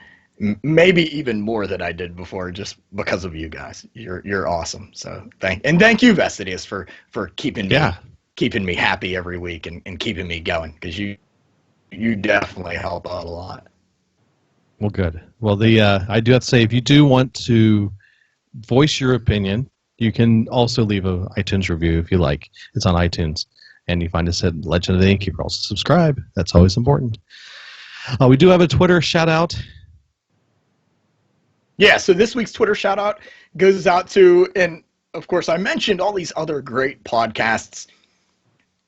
S2: maybe even more than I did before, just because of you guys. You're awesome. So thank you, Vestidius, for keeping me happy every week and keeping me going, because you definitely help out a lot.
S1: Well, good. Well, I do have to say, if you do want to voice your opinion, you can also leave an iTunes review if you like. It's on iTunes, and you find us at Legend of the Innkeeper. Also subscribe. That's always important. We do have a Twitter shout-out.
S2: Yeah, so this week's Twitter shout-out goes out to, and of course I mentioned all these other great podcasts,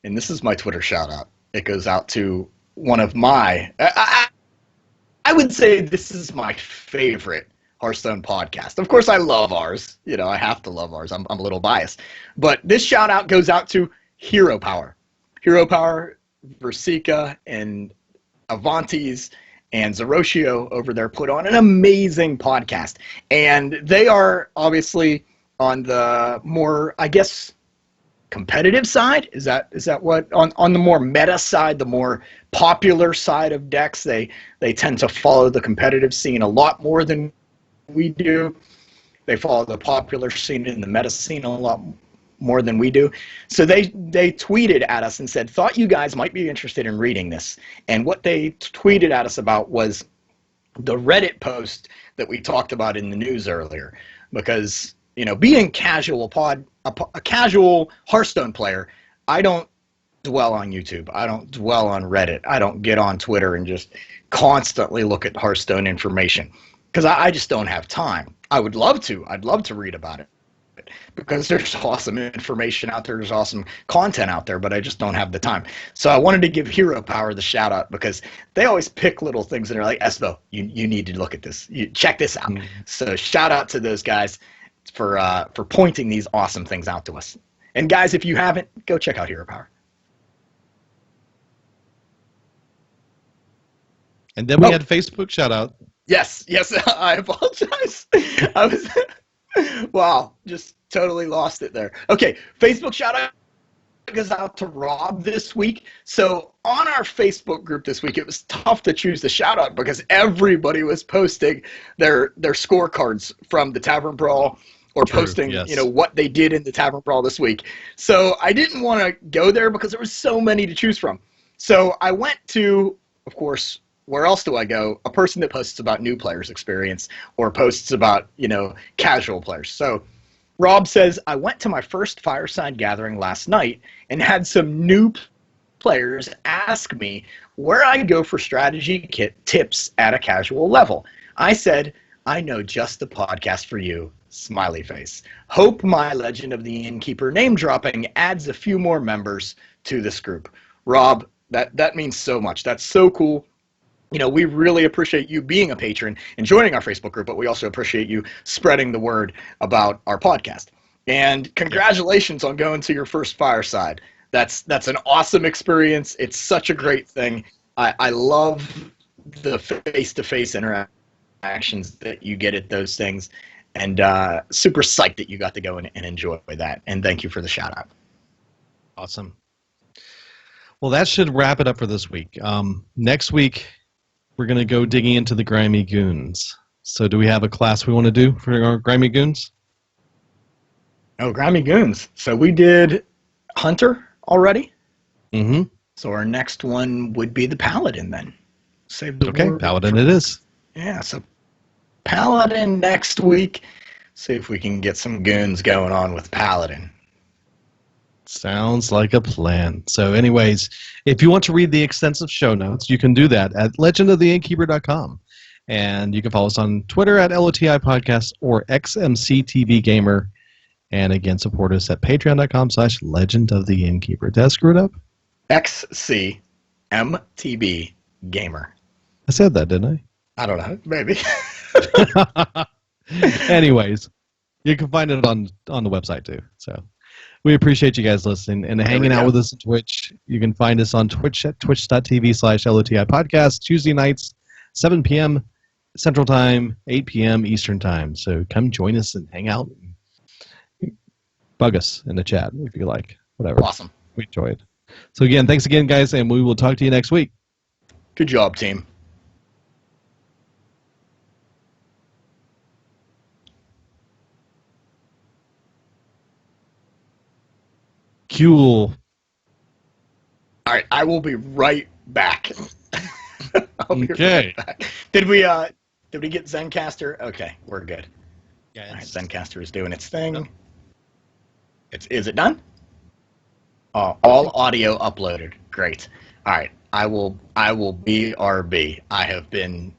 S2: and this is my Twitter shout-out. It goes out to one of my, I would say this is my favorite Hearthstone podcast. Of course, I love ours. I have to love ours. I'm a little biased. But this shout out goes out to Hero Power. Hero Power, Versika, and Avantes, and Zeroshio over there put on an amazing podcast. And they are obviously on the more, I guess, competitive side. Is that what on the more meta side, the more popular side of decks, they tend to follow the competitive scene a lot more than we do. They follow the popular scene and the meta scene a lot more than we do. So they tweeted at us and said, thought you guys might be interested in reading this. And what they tweeted at us about was the Reddit post that we talked about in the news earlier. Because being a casual Hearthstone player, I don't dwell on YouTube. I don't dwell on Reddit. I don't get on Twitter and just constantly look at Hearthstone information, because I just don't have time. I would love to. I'd love to read about it, because there's awesome information out there. There's awesome content out there, but I just don't have the time. So I wanted to give Hero Power the shout out, because they always pick little things and they're like, Espo, you need to look at this. Check this out. Mm-hmm. So shout out to those guys for pointing these awesome things out to us. And guys, if you haven't, go check out Hero Power.
S1: And then we had Facebook shout out.
S2: Yes, I apologize. Wow, just totally lost it there. Okay, Facebook shout out goes out to Rob this week. So on our Facebook group this week, it was tough to choose the shout out because everybody was posting their scorecards from the Tavern Brawl, or posting, yes, what they did in the Tavern Brawl this week. So I didn't want to go there because there was so many to choose from. So I went to, of course, where else do I go? A person that posts about new players' experience, or posts about, casual players. So Rob says, I went to my first Fireside Gathering last night and had some new players ask me where I go for strategy kit tips at a casual level. I said, I know just the podcast for you. Smiley face. Hope my Legend of the Innkeeper name dropping adds a few more members to this group. Rob, that means so much. That's so cool. We really appreciate you being a patron and joining our Facebook group, but we also appreciate you spreading the word about our podcast. And congratulations on going to your first Fireside. That's an awesome experience. It's such a great thing. I love the face-to-face interactions that you get at those things, and super psyched that you got to go and enjoy that. And thank you for the shout-out.
S1: Awesome. Well, that should wrap it up for this week. Next week, we're going to go digging into the Grimy Goons. So do we have a class we want to do for our Grimy Goons?
S2: Oh, Grimy Goons. So we did Hunter already.
S1: Mm-hmm.
S2: So our next one would be the Paladin then. Save the
S1: Okay, Paladin it is.
S2: Yeah, so Paladin next week. See if we can get some goons going on with Paladin.
S1: Sounds like a plan. So anyways, if you want to read the extensive show notes, you can do that at legendoftheinnkeeper.com. And you can follow us on Twitter at LOTI Podcast or XMCTVGamer. And again, support us at patreon.com/legendoftheinnkeeper. Did I screw it up?
S2: XCMTB Gamer.
S1: I said that, didn't
S2: I don't know. Maybe.
S1: I? Anyways, you can find it on the website too. So we appreciate you guys listening and hanging out with us on Twitch. You can find us on Twitch at twitch.tv/LOTI Podcast, Tuesday nights, 7 p.m. Central Time, 8 p.m. Eastern Time. So come join us and hang out. Bug us in the chat if you like. Whatever.
S2: Awesome.
S1: We enjoy it. So again, thanks again, guys, and we will talk to you next week.
S2: Good job, team.
S1: Cool.
S2: All right, I will be right back. I'll be
S1: Okay.
S2: right back. Did we get Zencaster? Okay, we're good.
S1: Yeah,
S2: All right, Zencaster is doing its thing. No. Is it done? All audio uploaded. Great. All right, I will BRB. I have been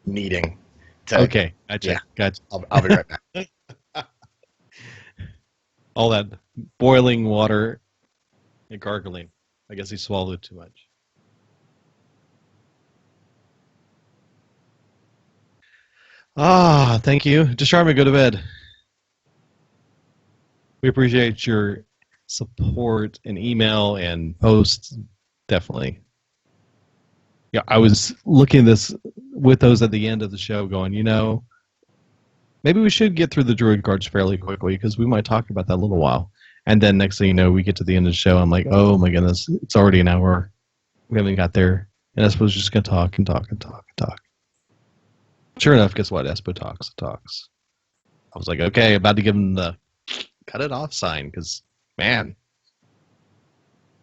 S2: needing to.
S1: Okay, gotcha.
S2: Yeah,
S1: Gotcha.
S2: I'll be right back.
S1: All that boiling water and gargling. I guess he swallowed too much. Thank you. Desharma, go to bed. We appreciate your support and email and posts. Definitely. Yeah, I was looking at this with those at the end of the show going, maybe we should get through the Druid cards fairly quickly because we might talk about that a little while. And then next thing you know, we get to the end of the show. I'm like, oh my goodness, it's already an hour. We haven't got there. And Espo's just going to talk and talk and talk and talk. Sure enough, guess what? Espo talks and talks. I was like, okay, about to give him the cut it off sign because, man.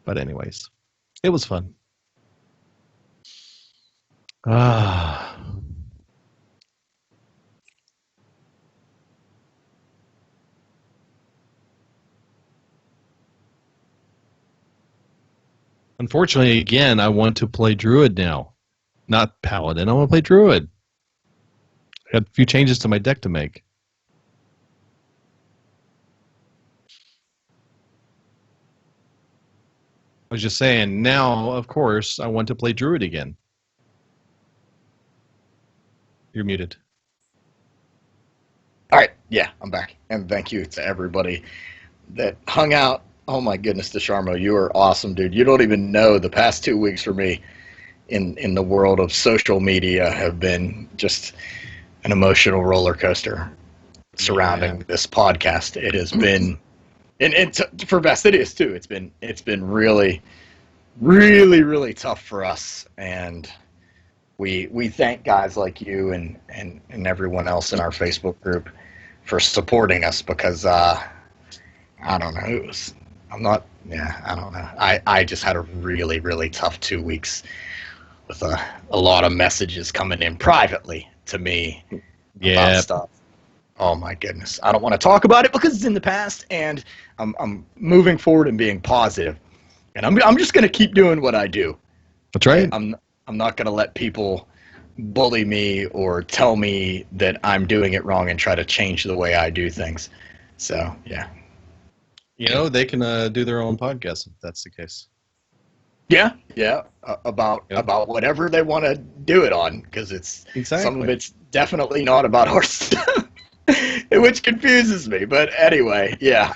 S1: But anyways, it was fun. Unfortunately, again, I want to play Druid now. Not Paladin. I want to play Druid. I got a few changes to my deck to make. I was just saying, now, of course, I want to play Druid again. You're muted.
S2: All right, yeah, I'm back. And thank you to everybody that hung out. Oh my goodness, DeSharmo, you are awesome, dude. You don't even know the past 2 weeks for me in the world of social media have been just an emotional roller coaster surrounding this podcast. It has been, and for Best it is too. It's been really, really, really tough for us, and we thank guys like you and everyone else in our Facebook group for supporting us because I don't know. I don't know. I just had a really, really tough 2 weeks with a lot of messages coming in privately to me about stuff. Oh my goodness. I don't want to talk about it because it's in the past, and I'm moving forward and being positive. And I'm just going to keep doing what I do.
S1: That's right.
S2: I'm not going to let people bully me or tell me that I'm doing it wrong and try to change the way I do things. So, yeah.
S1: You know, they can do their own podcast if that's the case.
S2: Yeah, about whatever they want to do it on, because some of it's definitely not about our stuff, which confuses me. But anyway, yeah,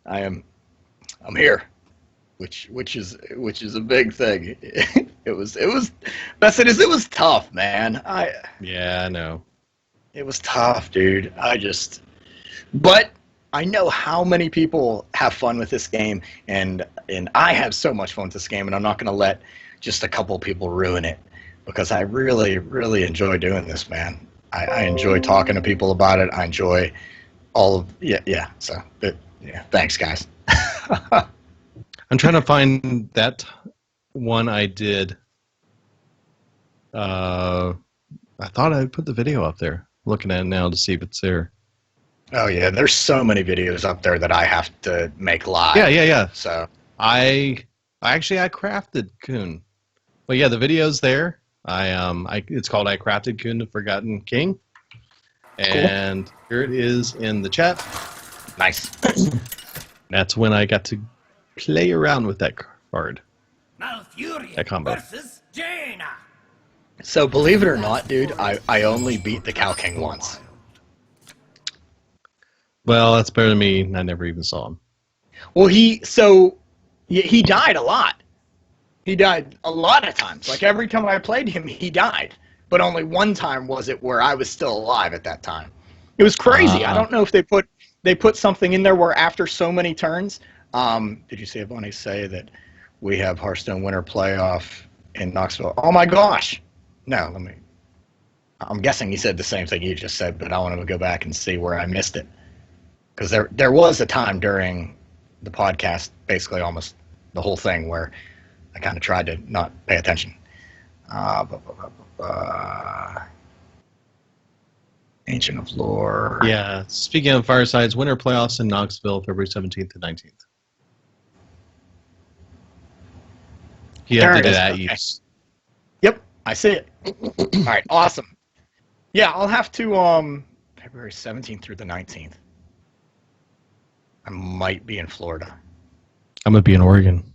S2: I'm here, which is a big thing. It was it was tough, man.
S1: Yeah, I know.
S2: It was tough, dude. But I know how many people have fun with this game, and I have so much fun with this game, and I'm not going to let just a couple people ruin it, because I really, really enjoy doing this, man. I enjoy talking to people about it. I enjoy all of So thanks, guys.
S1: I'm trying to find that one I did. I thought I put the video up there. Looking at it now to see if it's there.
S2: Oh yeah, there's so many videos up there that I have to make live.
S1: Yeah.
S2: So
S1: I crafted Coon. But yeah, the video's there. It's called I Crafted Coon the Forgotten King. And cool. Here it is in the chat.
S2: Nice.
S1: That's when I got to play around with that card.
S3: That
S1: combo.
S3: Versus Jaina.
S2: So believe it or not, dude, I only beat the Cow King once.
S1: Well, that's better than me. I never even saw him.
S2: Well, he died a lot. He died a lot of times. Like every time I played him, he died. But only one time was it where I was still alive at that time. It was crazy. I don't know if they put something in there where after so many turns. Did you see Bonnie say that we have Hearthstone Winter Playoff in Knoxville? Oh my gosh! No, I'm guessing he said the same thing you just said, but I want to go back and see where I missed it. Because there was a time during the podcast, basically almost the whole thing, where I kind of tried to not pay attention. Ancient of Lore.
S1: Yeah. Speaking of Firesides, Winter Playoffs in Knoxville, February 17th to 19th. You have to do that. Okay.
S2: Yep, I see it. All right, awesome. Yeah, I'll have to February 17th through the 19th. I might be in Florida.
S1: I'm going to be in Oregon.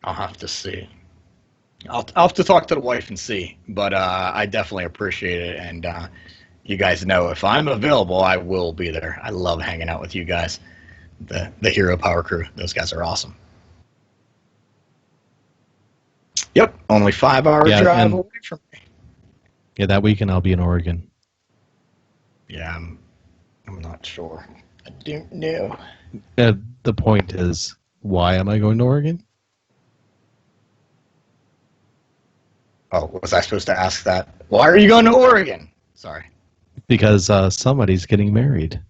S2: I'll have to see. I'll have to talk to the wife and see. But I definitely appreciate it. And you guys know if I'm available, I will be there. I love hanging out with you guys. The Hero Power Crew. Those guys are awesome. Yep, only 5 hour drive away from me.
S1: Yeah, that weekend I'll be in Oregon.
S2: Yeah, I'm not sure. I don't know.
S1: The point is, why am I going to Oregon?
S2: Oh, was I supposed to ask that? Why are you going to Oregon? Sorry.
S1: Because somebody's getting married.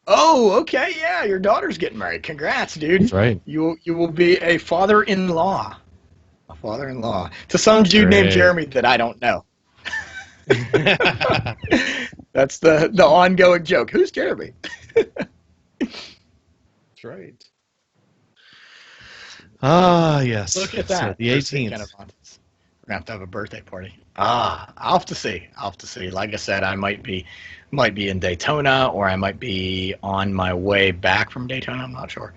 S2: Oh, okay, yeah, your daughter's getting married. Congrats, dude.
S1: That's right.
S2: You will be a father-in-law. A father-in-law. To some dude named Jeremy that I don't know. That's the ongoing joke. Who's Jeremy?
S1: That's right. Ah, yes.
S2: Look at that.
S1: So the 18th.
S2: We're going to have to have a birthday party. I'll have to see. Like I said, I might be in Daytona, or I might be on my way back from Daytona. I'm not sure.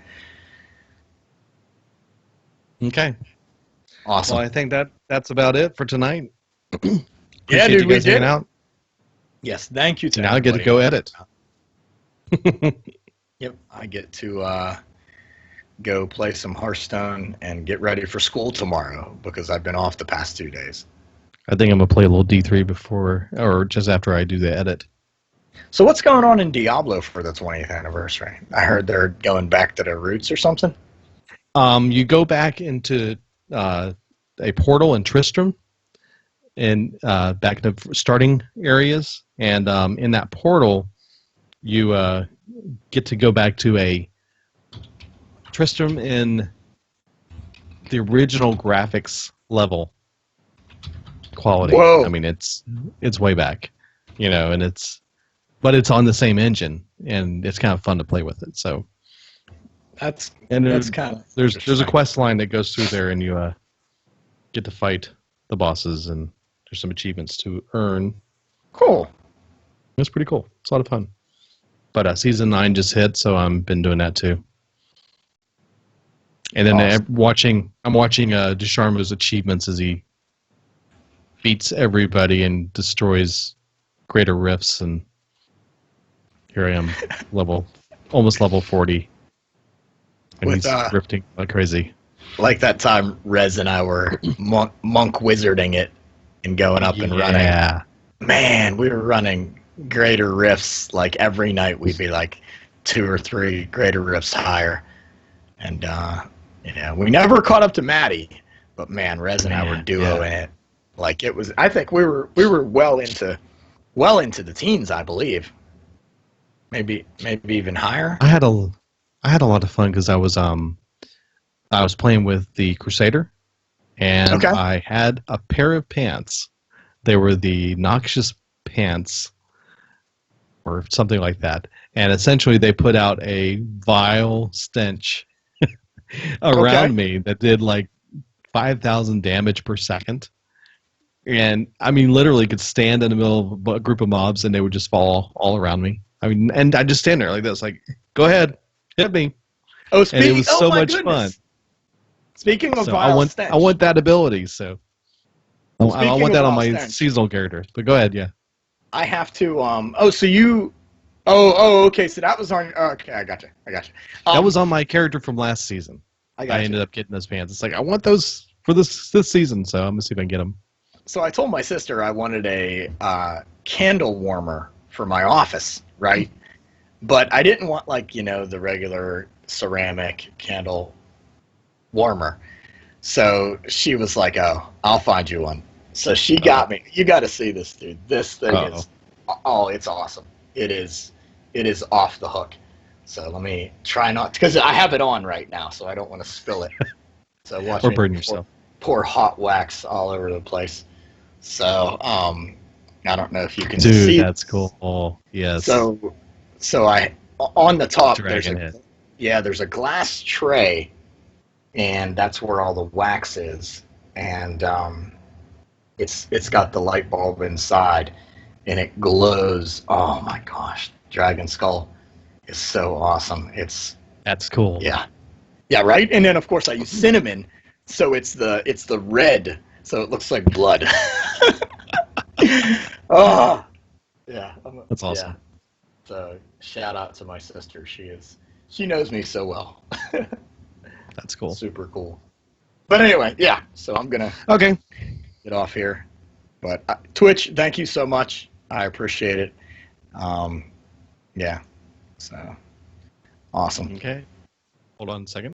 S1: Okay.
S2: Awesome.
S1: Well, I think that's about it for tonight.
S2: Yeah, dude, we did.
S1: Out.
S2: Yes, thank you.
S1: Now I get to go edit.
S2: Yep, I get to go play some Hearthstone and get ready for school tomorrow because I've been off the past 2 days.
S1: I think I'm going to play a little D3 before or just after I do the edit.
S2: So what's going on in Diablo for the 20th anniversary? I heard they're going back to their roots or something.
S1: You go back into a portal in Tristram and back to starting areas. And in that portal, you get to go back to a Tristram in the original graphics level quality.
S2: Whoa.
S1: I mean, it's way back, and but it's on the same engine, and it's kind of fun to play with it. So
S2: That's
S1: there's
S2: kind of
S1: there's a quest line that goes through there, and you get to fight the bosses, and there's some achievements to earn.
S2: cool.
S1: It's pretty cool. It's a lot of fun. But season 9 just hit, so I've been doing that too. And then
S2: Awesome.
S1: I'm watching Desharmo's achievements as he beats everybody and destroys greater rifts, and here I am, almost level 40, and
S2: With,
S1: he's rifting like crazy.
S2: Like that time Rez and I were monk wizarding it and going up and running.
S1: Yeah.
S2: Man, we were running greater rifts like every night. We'd be like 2 or 3 greater rifts higher, and we never caught up to Maddie, but man, Rez and I were duoing it. Like it was. I think we were well into the teens, I believe. Maybe even higher.
S1: I had a lot of fun because I was playing with the Crusader, and
S2: Okay.
S1: I had a pair of pants. They were the noxious pants, or something like that. And essentially, they put out a vile stench around me that did like 5,000 damage per second. And I mean, literally, could stand in the middle of a group of mobs, and they would just fall all around me. I mean, and I just stand there like this, like, go ahead, hit me.
S2: Oh,
S1: And it was so much fun.
S2: Speaking of
S1: So
S2: vile
S1: I
S2: stench,
S1: want that ability. So I
S2: Speaking
S1: want
S2: of
S1: that on
S2: vile
S1: my
S2: stench.
S1: seasonal character. But go ahead, yeah.
S2: I have to. Okay. So that was on. Okay, I got you.
S1: That was on my character from last season.
S2: I got
S1: I ended up getting those pants. It's like, I want those for this season, so I'm gonna see if I can get them.
S2: So I told my sister I wanted a candle warmer for my office, right? But I didn't want the regular ceramic candle warmer. So she was like, "Oh, I'll find you one." So she got me. You got to see this, dude. This thing is, it's awesome. It is off the hook. So let me try not, because I have it on right now, so I don't want to spill it. So watch
S1: Or
S2: me
S1: burn yourself.
S2: pour hot wax all over the place. So I don't know if you can
S1: Dude,
S2: see.
S1: that's cool. Oh, yes.
S2: So I on the top
S1: Dragon head.
S2: there's a glass tray, and that's where all the wax is, and it's got the light bulb inside, and it glows. Oh my gosh, Dragon Skull is so awesome.
S1: That's cool.
S2: Yeah, right. And then of course I use cinnamon, so it's the red, so it looks like blood. Oh, yeah,
S1: That's awesome.
S2: Yeah. So shout out to my sister. She knows me so well.
S1: That's cool.
S2: Super cool. But anyway, yeah. So I'm gonna
S1: Okay.
S2: get off here. But Twitch, thank you so much. I appreciate it. Yeah. So awesome.
S1: Okay. Hold on a second.